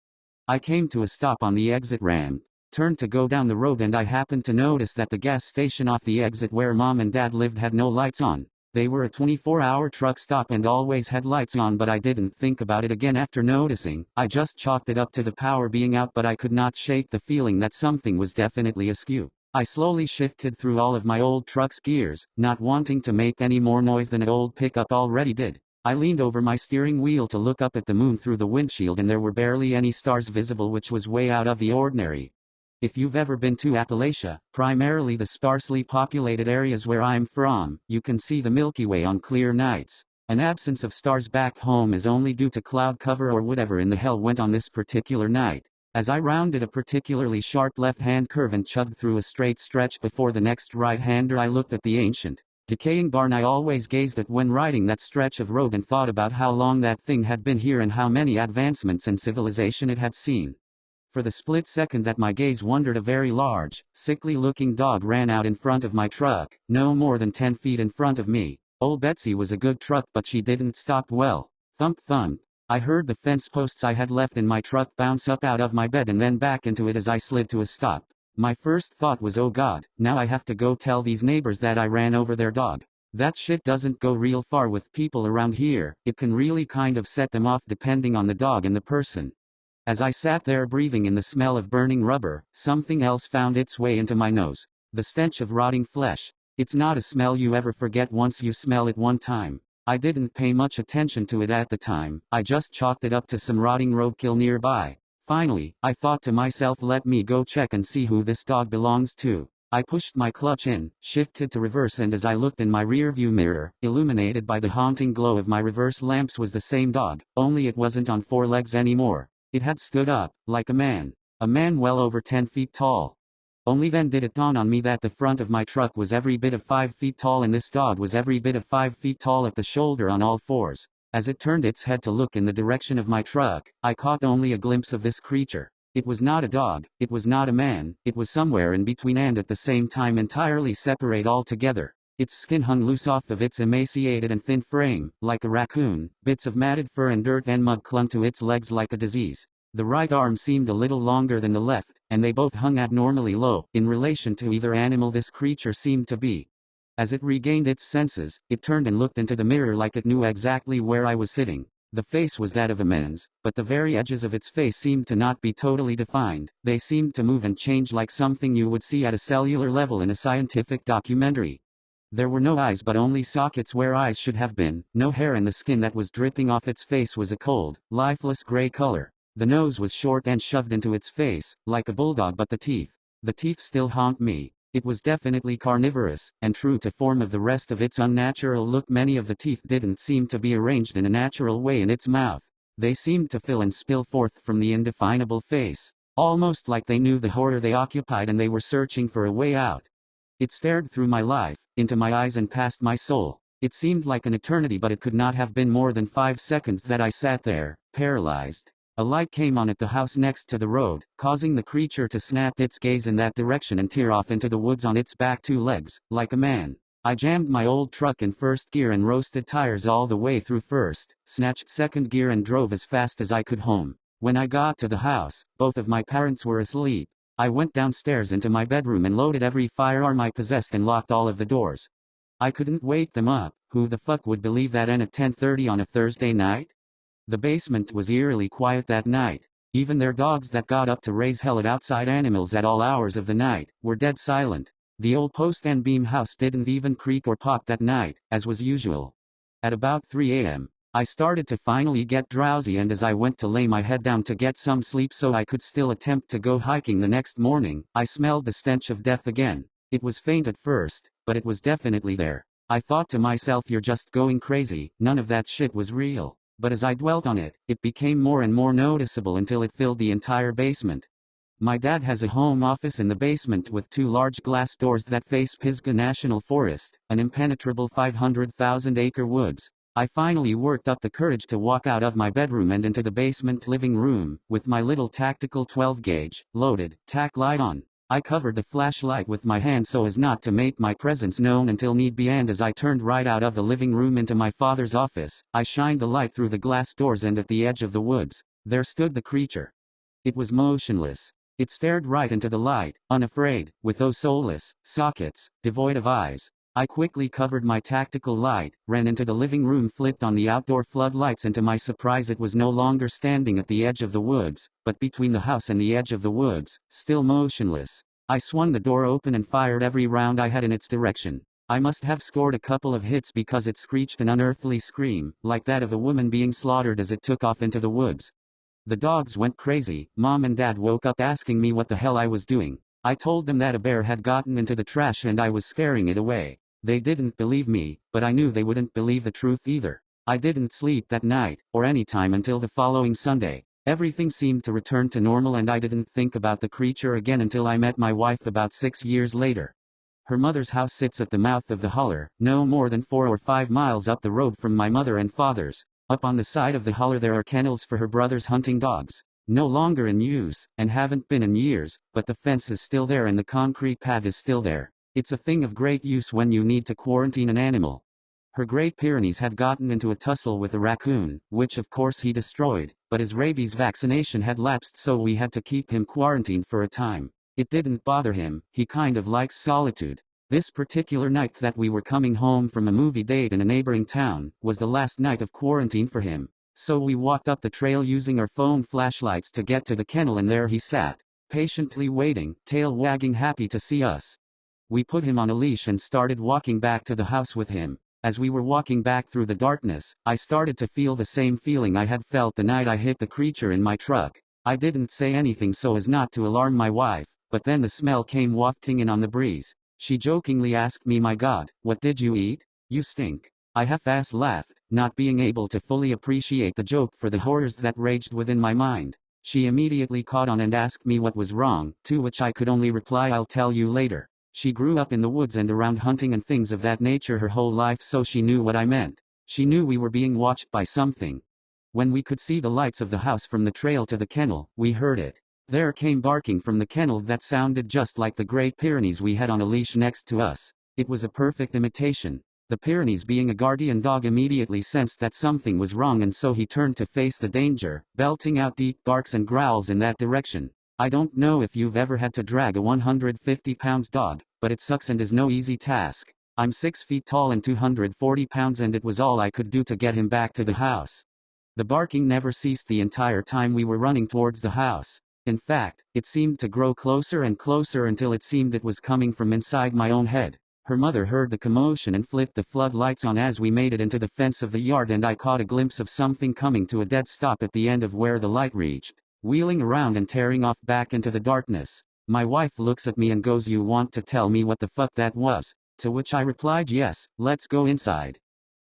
I came to a stop on the exit ramp, turned to go down the road, and I happened to notice that the gas station off the exit where Mom and Dad lived had no lights on. They were a 24-hour truck stop and always had lights on, but I didn't think about it again after noticing. I just chalked it up to the power being out, but I could not shake the feeling that something was definitely askew. I slowly shifted through all of my old truck's gears, not wanting to make any more noise than an old pickup already did. I leaned over my steering wheel to look up at the moon through the windshield, and there were barely any stars visible, which was way out of the ordinary. If you've ever been to Appalachia, primarily the sparsely populated areas where I'm from, you can see the Milky Way on clear nights. An absence of stars back home is only due to cloud cover or whatever in the hell went on this particular night. As I rounded a particularly sharp left-hand curve and chugged through a straight stretch before the next right-hander, I looked at the ancient, decaying barn I always gazed at when riding that stretch of road, and thought about how long that thing had been here and how many advancements in civilization it had seen. For the split second that my gaze wandered, a very large, sickly-looking dog ran out in front of my truck, no more than 10 feet in front of me. Old Betsy was a good truck, but she didn't stop well. Thump thump. I heard the fence posts I had left in my truck bounce up out of my bed and then back into it as I slid to a stop. My first thought was, oh God, now I have to go tell these neighbors that I ran over their dog. That shit doesn't go real far with people around here. It can really kind of set them off depending on the dog and the person. As I sat there breathing in the smell of burning rubber, something else found its way into my nose. The stench of rotting flesh. It's not a smell you ever forget once you smell it one time. I didn't pay much attention to it at the time. I just chalked it up to some rotting roadkill nearby. Finally, I thought to myself, let me go check and see who this dog belongs to. I pushed my clutch in, shifted to reverse, and as I looked in my rearview mirror, illuminated by the haunting glow of my reverse lamps, was the same dog, only it wasn't on four legs anymore. It had stood up, like a man well over 10 feet tall. Only then did it dawn on me that the front of my truck was every bit of 5 feet tall, and this dog was every bit of 5 feet tall at the shoulder on all fours. As it turned its head to look in the direction of my truck, I caught only a glimpse of this creature. It was not a dog, it was not a man, it was somewhere in between and at the same time entirely separate altogether. Its skin hung loose off of its emaciated and thin frame, like a raccoon. Bits of matted fur and dirt and mud clung to its legs like a disease. The right arm seemed a little longer than the left, and they both hung abnormally low, in relation to either animal this creature seemed to be. As it regained its senses, it turned and looked into the mirror like it knew exactly where I was sitting. The face was that of a man's, but the very edges of its face seemed to not be totally defined. They seemed to move and change like something you would see at a cellular level in a scientific documentary. There were no eyes, but only sockets where eyes should have been, no hair, and the skin that was dripping off its face was a cold, lifeless gray color. The nose was short and shoved into its face, like a bulldog, but the teeth still haunt me. It was definitely carnivorous, and true to form of the rest of its unnatural look, many of the teeth didn't seem to be arranged in a natural way in its mouth. They seemed to fill and spill forth from the indefinable face, almost like they knew the horror they occupied and they were searching for a way out. It stared through my life, into my eyes and past my soul. It seemed like an eternity, but it could not have been more than 5 seconds that I sat there, paralyzed. A light came on at the house next to the road, causing the creature to snap its gaze in that direction and tear off into the woods on its back 2 legs, like a man. I jammed my old truck in first gear and roasted tires all the way through first, snatched second gear and drove as fast as I could home. When I got to the house, both of my parents were asleep. I went downstairs into my bedroom and loaded every firearm I possessed and locked all of the doors. I couldn't wake them up. Who the fuck would believe that at 10:30 on a Thursday night? The basement was eerily quiet that night. Even their dogs that got up to raise hell at outside animals at all hours of the night were dead silent. The old post and beam house didn't even creak or pop that night, as was usual. At about 3 a.m., I started to finally get drowsy, and as I went to lay my head down to get some sleep so I could still attempt to go hiking the next morning, I smelled the stench of death again. It was faint at first, but it was definitely there. I thought to myself, you're just going crazy, none of that shit was real. But as I dwelt on it, it became more and more noticeable until it filled the entire basement. My dad has a home office in the basement with 2 large glass doors that face Pisgah National Forest, an impenetrable 500,000-acre woods. I finally worked up the courage to walk out of my bedroom and into the basement living room, with my little tactical 12-gauge, loaded, tack light on. I covered the flashlight with my hand so as not to make my presence known until need be, and as I turned right out of the living room into my father's office, I shined the light through the glass doors, and at the edge of the woods, there stood the creature. It was motionless. It stared right into the light, unafraid, with those soulless sockets, devoid of eyes. I quickly covered my tactical light, ran into the living room, flipped on the outdoor floodlights, and to my surprise it was no longer standing at the edge of the woods, but between the house and the edge of the woods, still motionless. I swung the door open and fired every round I had in its direction. I must have scored a couple of hits because it screeched an unearthly scream, like that of a woman being slaughtered, as it took off into the woods. The dogs went crazy. Mom and Dad woke up asking me what the hell I was doing. I told them that a bear had gotten into the trash and I was scaring it away. They didn't believe me, but I knew they wouldn't believe the truth either. I didn't sleep that night, or any time until the following Sunday. Everything seemed to return to normal, and I didn't think about the creature again until I met my wife about 6 years later. Her mother's house sits at the mouth of the holler, no more than 4 or 5 miles up the road from my mother and father's. Up on the side of the holler there are kennels for her brother's hunting dogs. No longer in use, and haven't been in years, but the fence is still there and the concrete pad is still there. It's a thing of great use when you need to quarantine an animal. Her Great Pyrenees had gotten into a tussle with a raccoon, which of course he destroyed, but his rabies vaccination had lapsed, so we had to keep him quarantined for a time. It didn't bother him, he kind of likes solitude. This particular night that we were coming home from a movie date in a neighboring town, was the last night of quarantine for him. So we walked up the trail using our phone flashlights to get to the kennel, and there he sat, patiently waiting, tail wagging, happy to see us. We put him on a leash and started walking back to the house with him. As we were walking back through the darkness, I started to feel the same feeling I had felt the night I hit the creature in my truck. I didn't say anything so as not to alarm my wife, but then the smell came wafting in on the breeze. She jokingly asked me, "My God, what did you eat? You stink." I half-ass laughed, not being able to fully appreciate the joke for the horrors that raged within my mind. She immediately caught on and asked me what was wrong, to which I could only reply, "I'll tell you later." She grew up in the woods and around hunting and things of that nature her whole life, so she knew what I meant. She knew we were being watched by something. When we could see the lights of the house from the trail to the kennel, we heard it. There came barking from the kennel that sounded just like the Great Pyrenees we had on a leash next to us. It was a perfect imitation. The Pyrenees, being a guardian dog, immediately sensed that something was wrong, and so he turned to face the danger, belting out deep barks and growls in that direction. I don't know if you've ever had to drag a 150-pound dog, but it sucks and is no easy task. I'm 6 feet tall and 240 pounds, and it was all I could do to get him back to the house. The barking never ceased the entire time we were running towards the house. In fact, it seemed to grow closer and closer until it seemed it was coming from inside my own head. Her mother heard the commotion and flipped the floodlights on as we made it into the fence of the yard, and I caught a glimpse of something coming to a dead stop at the end of where the light reached, wheeling around and tearing off back into the darkness. My wife looks at me and goes, "You want to tell me what the fuck that was?" To which I replied, "Yes, let's go inside."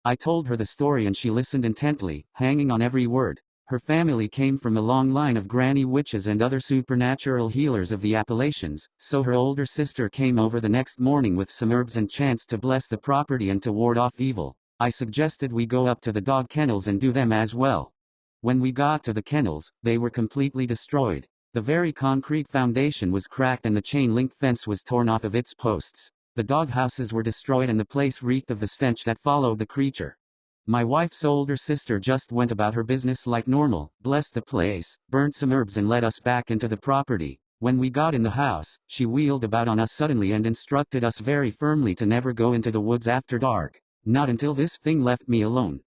I told her the story and she listened intently, hanging on every word. Her family came from a long line of granny witches and other supernatural healers of the Appalachians, so her older sister came over the next morning with some herbs and chants to bless the property and to ward off evil. I suggested we go up to the dog kennels and do them as well. When we got to the kennels, they were completely destroyed. The very concrete foundation was cracked and the chain-link fence was torn off of its posts. The dog houses were destroyed and the place reeked of the stench that followed the creature. My wife's older sister just went about her business like normal, blessed the place, burnt some herbs and led us back into the property. When we got in the house, she wheeled about on us suddenly and instructed us very firmly to never go into the woods after dark. Not until this thing left me alone.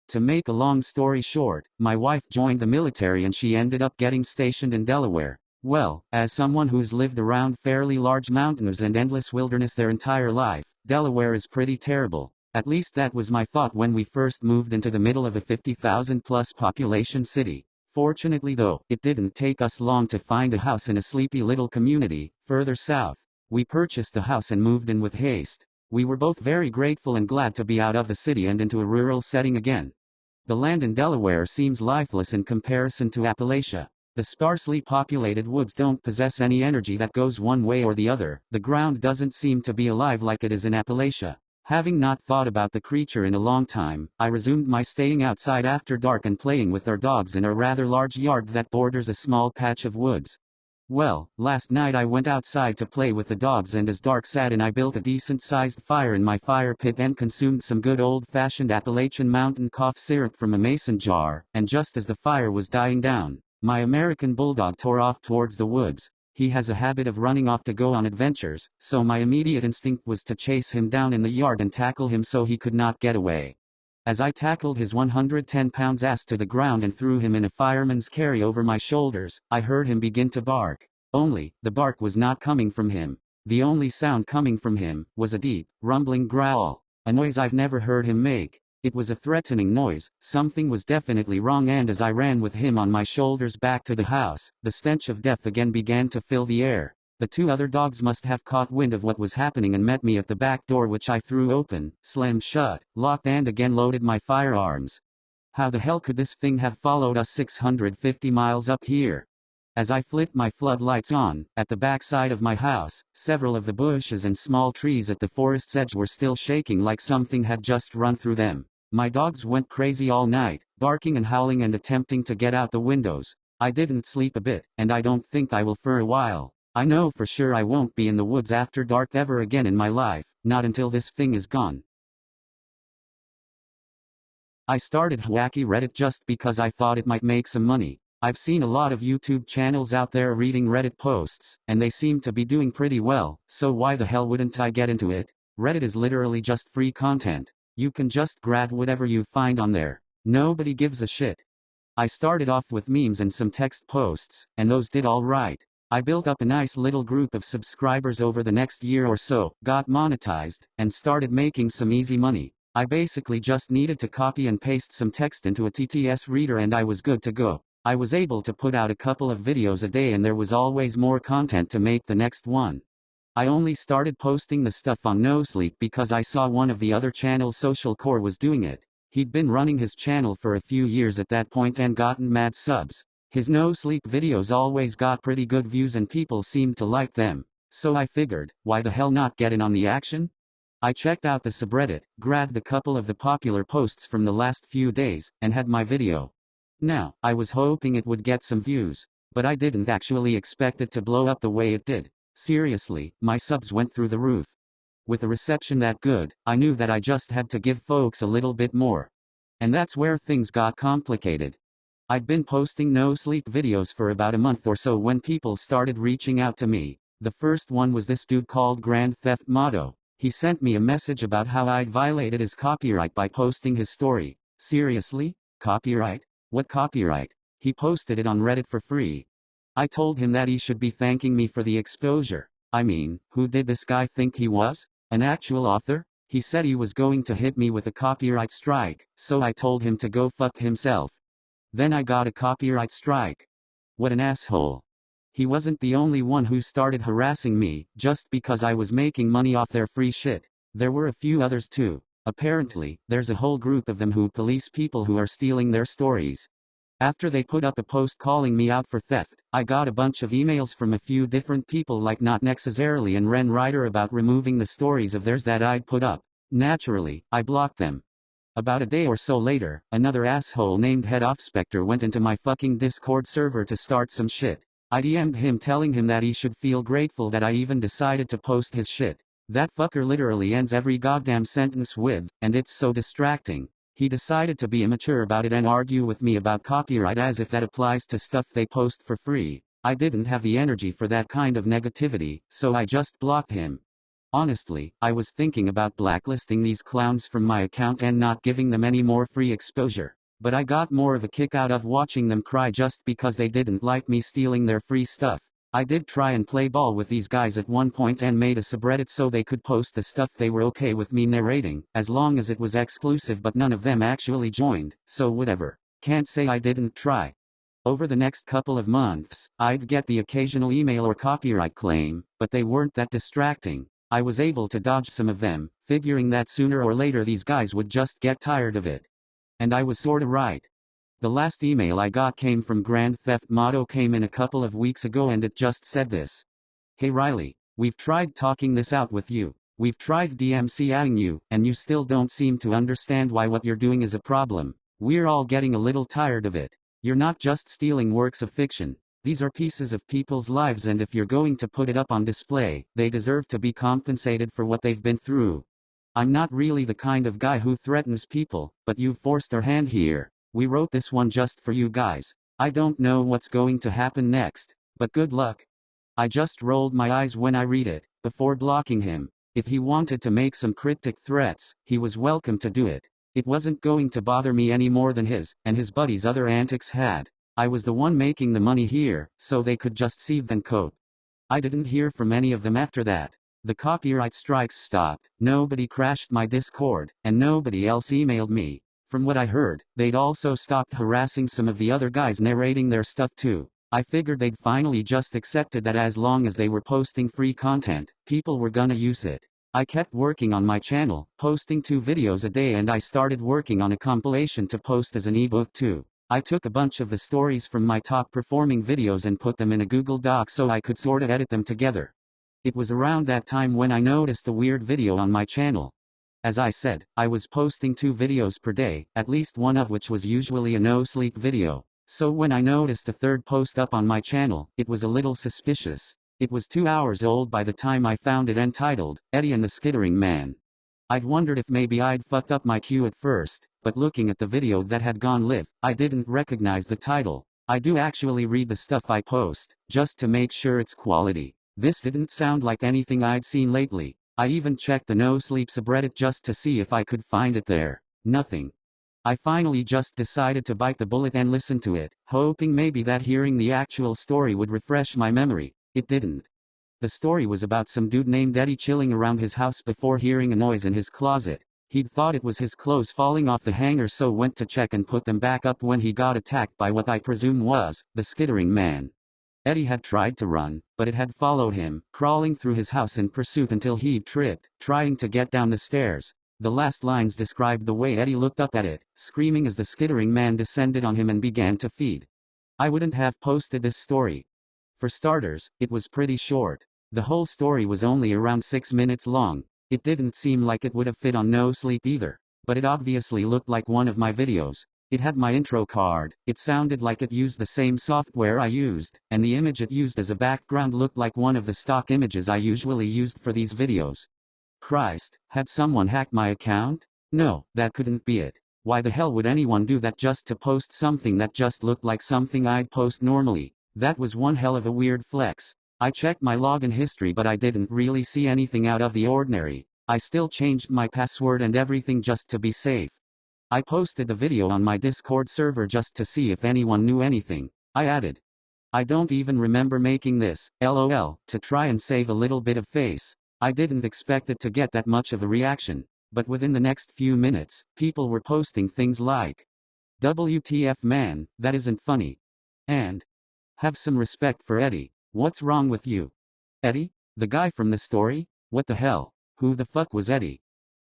To make a long story short, my wife joined the military and she ended up getting stationed in Delaware. Well, as someone who's lived around fairly large mountains and endless wilderness their entire life, Delaware is pretty terrible. At least that was my thought when we first moved into the middle of a 50,000 plus population city. Fortunately though, it didn't take us long to find a house in a sleepy little community, further south. We purchased the house and moved in with haste. We were both very grateful and glad to be out of the city and into a rural setting again. The land in Delaware seems lifeless in comparison to Appalachia. The sparsely populated woods don't possess any energy that goes one way or the other. The ground doesn't seem to be alive like it is in Appalachia. Having not thought about the creature in a long time, I resumed my staying outside after dark and playing with our dogs in a rather large yard that borders a small patch of woods. Well, last night I went outside to play with the dogs and as dark set in I built a decent-sized fire in my fire pit and consumed some good old-fashioned Appalachian Mountain cough syrup from a mason jar, and just as the fire was dying down, my American Bulldog tore off towards the woods. He has a habit of running off to go on adventures, so my immediate instinct was to chase him down in the yard and tackle him so he could not get away. As I tackled his 110-pound ass to the ground and threw him in a fireman's carry over my shoulders, I heard him begin to bark. Only, the bark was not coming from him. The only sound coming from him was a deep, rumbling growl, a noise I've never heard him make. It was a threatening noise. Something was definitely wrong, and as I ran with him on my shoulders back to the house, the stench of death again began to fill the air. The two other dogs must have caught wind of what was happening and met me at the back door, which I threw open, slammed shut, locked and again loaded my firearms. How the hell could this thing have followed us 650 miles up here? As I flipped my floodlights on, at the back side of my house, several of the bushes and small trees at the forest's edge were still shaking like something had just run through them. My dogs went crazy all night, barking and howling and attempting to get out the windows. I didn't sleep a bit, and I don't think I will for a while. I know for sure I won't be in the woods after dark ever again in my life, not until this thing is gone. I started Wacky Reddit just because I thought it might make some money. I've seen a lot of YouTube channels out there reading Reddit posts, and they seem to be doing pretty well, so why the hell wouldn't I get into it? Reddit is literally just free content. You can just grab whatever you find on there. Nobody gives a shit. I started off with memes and some text posts, and those did all right. I built up a nice little group of subscribers over the next year or so, got monetized, and started making some easy money. I basically just needed to copy and paste some text into a TTS reader and I was good to go. I was able to put out a couple of videos a day and there was always more content to make the next one. I only started posting the stuff on NoSleep because I saw one of the other channels, Social Core, was doing it. He'd been running his channel for a few years at that point and gotten mad subs. His NoSleep videos always got pretty good views and people seemed to like them. So I figured, why the hell not get in on the action? I checked out the subreddit, grabbed a couple of the popular posts from the last few days, and had my video. Now, I was hoping it would get some views, but I didn't actually expect it to blow up the way it did. Seriously, my subs went through the roof. With a reception that good, I knew that I just had to give folks a little bit more. And that's where things got complicated. I'd been posting NoSleep videos for about a month or so when people started reaching out to me. The first one was this dude called Grand Theft Motto. He sent me a message about how I'd violated his copyright by posting his story. Seriously? Copyright? What copyright? He posted it on Reddit for free. I told him that he should be thanking me for the exposure. I mean, who did this guy think he was? An actual author? He said he was going to hit me with a copyright strike, so I told him to go fuck himself. Then I got a copyright strike. What an asshole. He wasn't the only one who started harassing me, just because I was making money off their free shit. There were a few others too. Apparently, there's a whole group of them who police people who are stealing their stories. After they put up a post calling me out for theft, I got a bunch of emails from a few different people like Not Necessarily and Ren Ryder about removing the stories of theirs that I'd put up. Naturally, I blocked them. About a day or so later, another asshole named Head Off Spectre went into my fucking Discord server to start some shit. I DM'd him telling him that he should feel grateful that I even decided to post his shit. That fucker literally ends every goddamn sentence with, and it's so distracting. He decided to be immature about it and argue with me about copyright as if that applies to stuff they post for free. I didn't have the energy for that kind of negativity, so I just blocked him. Honestly, I was thinking about blacklisting these clowns from my account and not giving them any more free exposure. But I got more of a kick out of watching them cry just because they didn't like me stealing their free stuff. I did try and play ball with these guys at one point and made a subreddit so they could post the stuff they were okay with me narrating, as long as it was exclusive, but none of them actually joined, so whatever. Can't say I didn't try. Over the next couple of months, I'd get the occasional email or copyright claim, but they weren't that distracting. I was able to dodge some of them, figuring that sooner or later these guys would just get tired of it. And I was sorta right. The last email I got came from Grand Theft Auto, came in a couple of weeks ago, and it just said this. Hey Riley, we've tried talking this out with you. We've tried DMCAing you, and you still don't seem to understand why what you're doing is a problem. We're all getting a little tired of it. You're not just stealing works of fiction. These are pieces of people's lives, and if you're going to put it up on display, they deserve to be compensated for what they've been through. I'm not really the kind of guy who threatens people, but you've forced our hand here. We wrote this one just for you guys. I don't know what's going to happen next, but good luck. I just rolled my eyes when I read it, before blocking him. If he wanted to make some cryptic threats, he was welcome to do it. It wasn't going to bother me any more than his and his buddies' other antics had. I was the one making the money here, so they could just seethe and cope. I didn't hear from any of them after that. The copyright strikes stopped, nobody crashed my Discord, and nobody else emailed me. From what I heard, they'd also stopped harassing some of the other guys narrating their stuff too. I figured they'd finally just accepted that as long as they were posting free content, people were gonna use it. I kept working on my channel, posting 2 videos a day, and I started working on a compilation to post as an ebook too. I took a bunch of the stories from my top performing videos and put them in a Google Doc so I could sorta edit them together. It was around that time when I noticed a weird video on my channel. As I said, I was posting 2 videos per day, at least one of which was usually a no-sleep video. So when I noticed a third post up on my channel, it was a little suspicious. It was 2 hours old by the time I found it, entitled, Eddie and the Skittering Man. I'd wondered if maybe I'd fucked up my cue at first, but looking at the video that had gone live, I didn't recognize the title. I do actually read the stuff I post, just to make sure it's quality. This didn't sound like anything I'd seen lately. I even checked the No Sleep subreddit just to see if I could find it there. Nothing. I finally just decided to bite the bullet and listen to it, hoping maybe that hearing the actual story would refresh my memory. It didn't. The story was about some dude named Eddie chilling around his house before hearing a noise in his closet. He'd thought it was his clothes falling off the hanger, so went to check and put them back up when he got attacked by what I presume was the Skittering Man. Eddie had tried to run, but it had followed him, crawling through his house in pursuit until he'd tripped, trying to get down the stairs. The last lines described the way Eddie looked up at it, screaming as the Skittering Man descended on him and began to feed. I wouldn't have posted this story. For starters, it was pretty short. The whole story was only around 6 minutes long. It didn't seem like it would have fit on No Sleep either, but it obviously looked like one of my videos. It had my intro card, it sounded like it used the same software I used, and the image it used as a background looked like one of the stock images I usually used for these videos. Christ, had someone hacked my account? No, that couldn't be it. Why the hell would anyone do that just to post something that just looked like something I'd post normally? That was one hell of a weird flex. I checked my login history, but I didn't really see anything out of the ordinary. I still changed my password and everything just to be safe. I posted the video on my Discord server just to see if anyone knew anything. I added, I don't even remember making this, LOL, to try and save a little bit of face. I didn't expect it to get that much of a reaction, but within the next few minutes, people were posting things like, WTF man, that isn't funny. And, have some respect for Eddie. What's wrong with you? Eddie? The guy from the story? What the hell? Who the fuck was Eddie?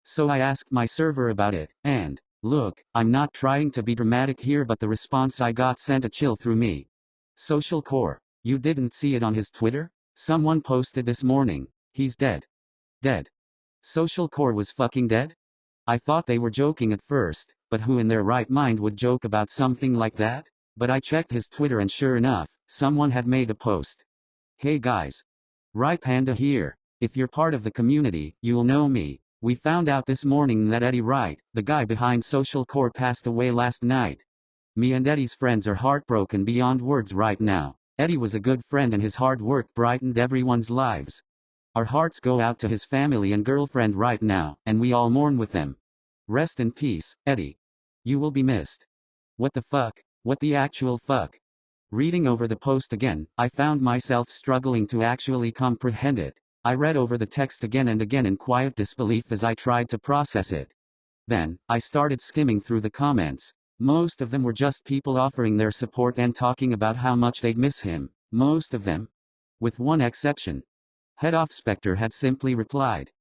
So I asked my server about it, and, look, I'm not trying to be dramatic here, but the response I got sent a chill through me. Social Core. You didn't see it on his Twitter? Someone posted this morning. He's dead. Dead. Social Core was fucking dead? I thought they were joking at first, but who in their right mind would joke about something like that? But I checked his Twitter and sure enough, someone had made a post. Hey guys. Panda here. If you're part of the community, you'll know me. We found out this morning that Eddie Wright, the guy behind Social Core, passed away last night. Me and Eddie's friends are heartbroken beyond words right now. Eddie was a good friend and his hard work brightened everyone's lives. Our hearts go out to his family and girlfriend right now, and we all mourn with them. Rest in peace, Eddie. You will be missed. What the fuck? What the actual fuck? Reading over the post again, I found myself struggling to actually comprehend it. I read over the text again and again in quiet disbelief as I tried to process it. Then, I started skimming through the comments. Most of them were just people offering their support and talking about how much they'd miss him. Most of them. With one exception. Head Off Spectre had simply replied.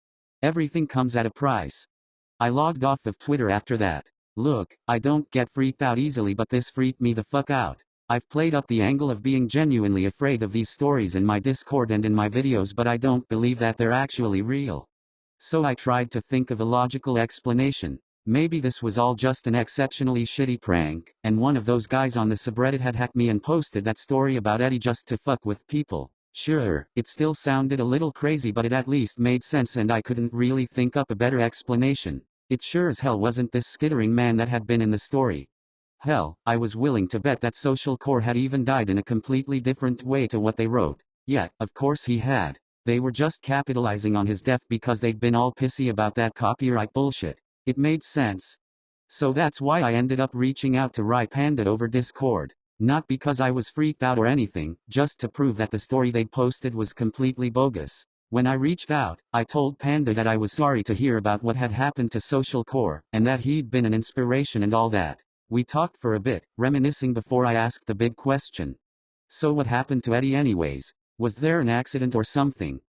Everything comes at a price. I logged off of Twitter after that. Look, I don't get freaked out easily, but this freaked me the fuck out. I've played up the angle of being genuinely afraid of these stories in my Discord and in my videos, but I don't believe that they're actually real. So I tried to think of a logical explanation. Maybe this was all just an exceptionally shitty prank, and one of those guys on the subreddit had hacked me and posted that story about Eddie just to fuck with people. Sure, it still sounded a little crazy, but it at least made sense and I couldn't really think up a better explanation. It sure as hell wasn't this skittering man that had been in the story. Hell, I was willing to bet that Social Core had even died in a completely different way to what they wrote. Yet, of course he had. They were just capitalizing on his death because they'd been all pissy about that copyright bullshit. It made sense. So that's why I ended up reaching out to RaiPanda over Discord. Not because I was freaked out or anything, just to prove that the story they'd posted was completely bogus. When I reached out, I told Panda that I was sorry to hear about what had happened to Social Core, and that he'd been an inspiration and all that. We talked for a bit, reminiscing before I asked the big question. So what happened to Eddie anyways? Was there an accident or something?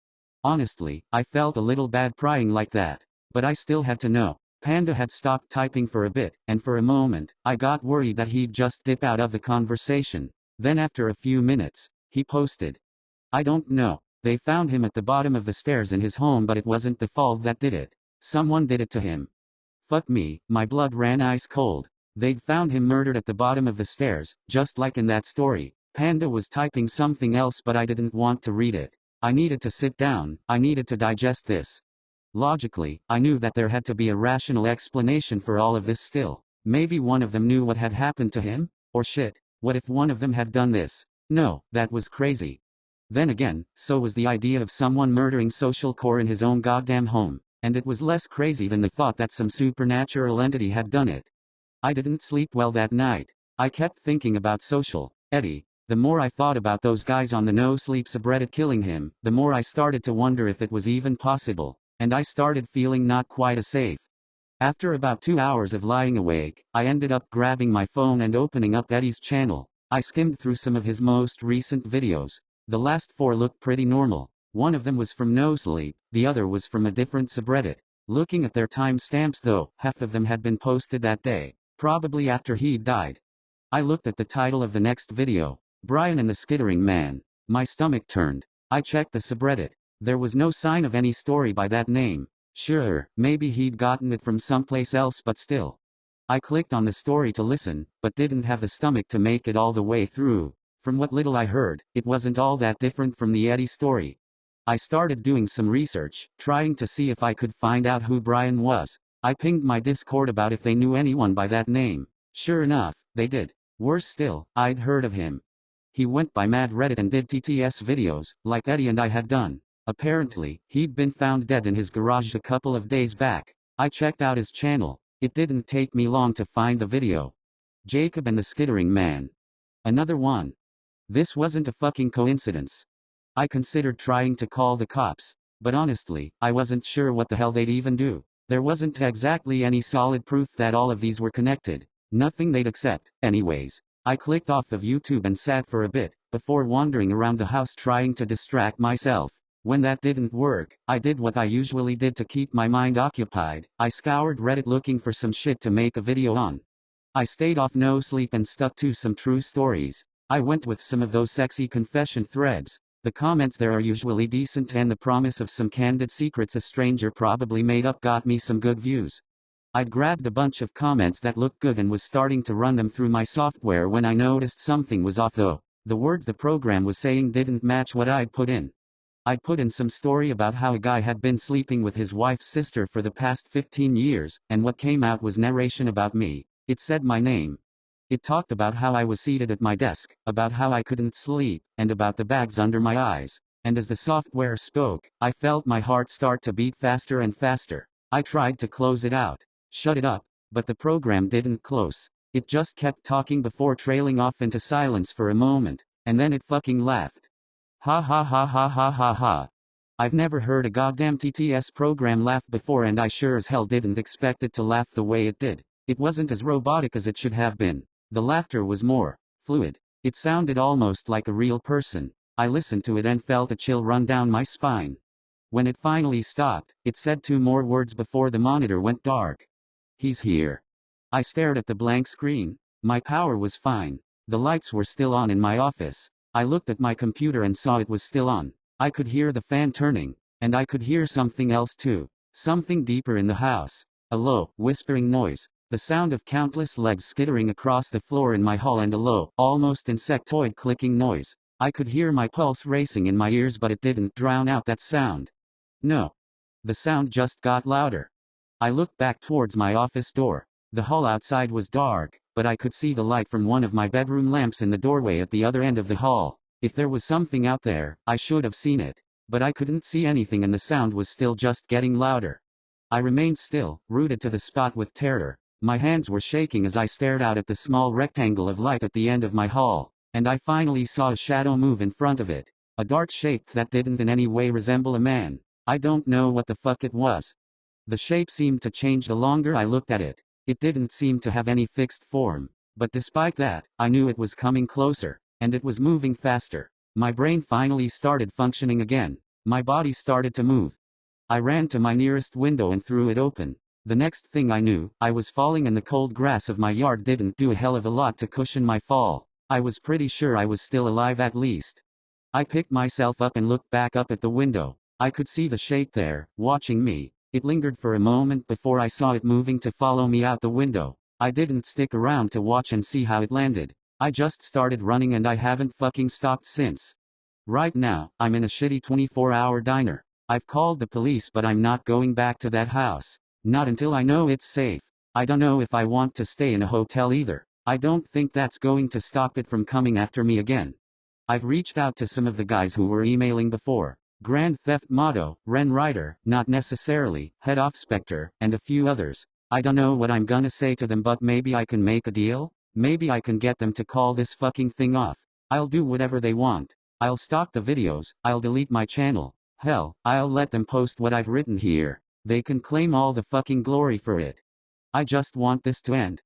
Honestly, I felt a little bad prying like that. But I still had to know. Panda had stopped typing for a bit, and for a moment, I got worried that he'd just dip out of the conversation. Then after a few minutes, he posted. I don't know. They found him at the bottom of the stairs in his home, but it wasn't the fall that did it. Someone did it to him. Fuck me, my blood ran ice cold. They'd found him murdered at the bottom of the stairs, just like in that story. Panda was typing something else, but I didn't want to read it. I needed to sit down, I needed to digest this. Logically, I knew that there had to be a rational explanation for all of this still. Maybe one of them knew what had happened to him? Or shit, what if one of them had done this? No, that was crazy. Then again, so was the idea of someone murdering Social Core in his own goddamn home, and it was less crazy than the thought that some supernatural entity had done it. I didn't sleep well that night. I kept thinking about Eddie. The more I thought about those guys on the No Sleep subreddit killing him, the more I started to wonder if it was even possible. And I started feeling not quite as safe. After about 2 hours of lying awake, I ended up grabbing my phone and opening up Eddie's channel. I skimmed through some of his most recent videos. The last 4 looked pretty normal. One of them was from No Sleep, the other was from a different subreddit. Looking at their timestamps though, half of them had been posted that day, probably after he'd died. I looked at the title of the next video, Brian and the Skittering Man. My stomach turned. I checked the subreddit. There was no sign of any story by that name. Sure, maybe he'd gotten it from someplace else, but still. I clicked on the story to listen, but didn't have the stomach to make it all the way through. From what little I heard, it wasn't all that different from the Eddie story. I started doing some research, trying to see if I could find out who Brian was. I pinged my Discord about if they knew anyone by that name. Sure enough, they did. Worse still, I'd heard of him. He went by Mad Reddit and did TTS videos, like Eddie and I had done. Apparently, he'd been found dead in his garage a couple of days back. I checked out his channel. It didn't take me long to find the video. Jacob and the Skittering Man. Another one. This wasn't a fucking coincidence. I considered trying to call the cops, but honestly, I wasn't sure what the hell they'd even do. There wasn't exactly any solid proof that all of these were connected. Nothing they'd accept, anyways. I clicked off of YouTube and sat for a bit, before wandering around the house trying to distract myself. When that didn't work, I did what I usually did to keep my mind occupied. I scoured Reddit looking for some shit to make a video on. I stayed off No Sleep and stuck to some true stories. I went with some of those sexy confession threads. The comments there are usually decent, and the promise of some candid secrets a stranger probably made up got me some good views. I'd grabbed a bunch of comments that looked good and was starting to run them through my software when I noticed something was off though. The words the program was saying didn't match what I'd put in. I'd put in some story about how a guy had been sleeping with his wife's sister for the past 15 years, and what came out was narration about me. It said my name. It talked about how I was seated at my desk, about how I couldn't sleep, and about the bags under my eyes. And as the software spoke, I felt my heart start to beat faster and faster. I tried to close it out, shut it up, but the program didn't close. It just kept talking before trailing off into silence for a moment, and then it fucking laughed. Ha ha ha ha ha ha ha. I've never heard a goddamn TTS program laugh before, and I sure as hell didn't expect it to laugh the way it did. It wasn't as robotic as it should have been. The laughter was more fluid. It sounded almost like a real person. I listened to it and felt a chill run down my spine. When it finally stopped, it said 2 more words before the monitor went dark. He's here. I stared at the blank screen. My power was fine. The lights were still on in my office. I looked at my computer and saw it was still on. I could hear the fan turning, and I could hear something else too. Something deeper in the house. A low, whispering noise. The sound of countless legs skittering across the floor in my hall, and a low, almost insectoid clicking noise. I could hear my pulse racing in my ears, but it didn't drown out that sound. No. The sound just got louder. I looked back towards my office door. The hall outside was dark, but I could see the light from one of my bedroom lamps in the doorway at the other end of the hall. If there was something out there, I should have seen it. But I couldn't see anything, and the sound was still just getting louder. I remained still, rooted to the spot with terror. My hands were shaking as I stared out at the small rectangle of light at the end of my hall, and I finally saw a shadow move in front of it. A dark shape that didn't in any way resemble a man. I don't know what the fuck it was. The shape seemed to change the longer I looked at it. It didn't seem to have any fixed form. But despite that, I knew it was coming closer, and it was moving faster. My brain finally started functioning again. My body started to move. I ran to my nearest window and threw it open. The next thing I knew, I was falling, and the cold grass of my yard didn't do a hell of a lot to cushion my fall. I was pretty sure I was still alive at least. I picked myself up and looked back up at the window. I could see the shape there, watching me. It lingered for a moment before I saw it moving to follow me out the window. I didn't stick around to watch and see how it landed. I just started running, and I haven't fucking stopped since. Right now, I'm in a shitty 24-hour diner. I've called the police, but I'm not going back to that house. Not until I know it's safe. I don't know if I want to stay in a hotel either. I don't think that's going to stop it from coming after me again. I've reached out to some of the guys who were emailing before. Grand Theft Motto, Ren Ryder, not necessarily, Head Off Spectre, and a few others. I don't know what I'm gonna say to them, but maybe I can make a deal? Maybe I can get them to call this fucking thing off. I'll do whatever they want. I'll stop the videos, I'll delete my channel. Hell, I'll let them post what I've written here. They can claim all the fucking glory for it. I just want this to end.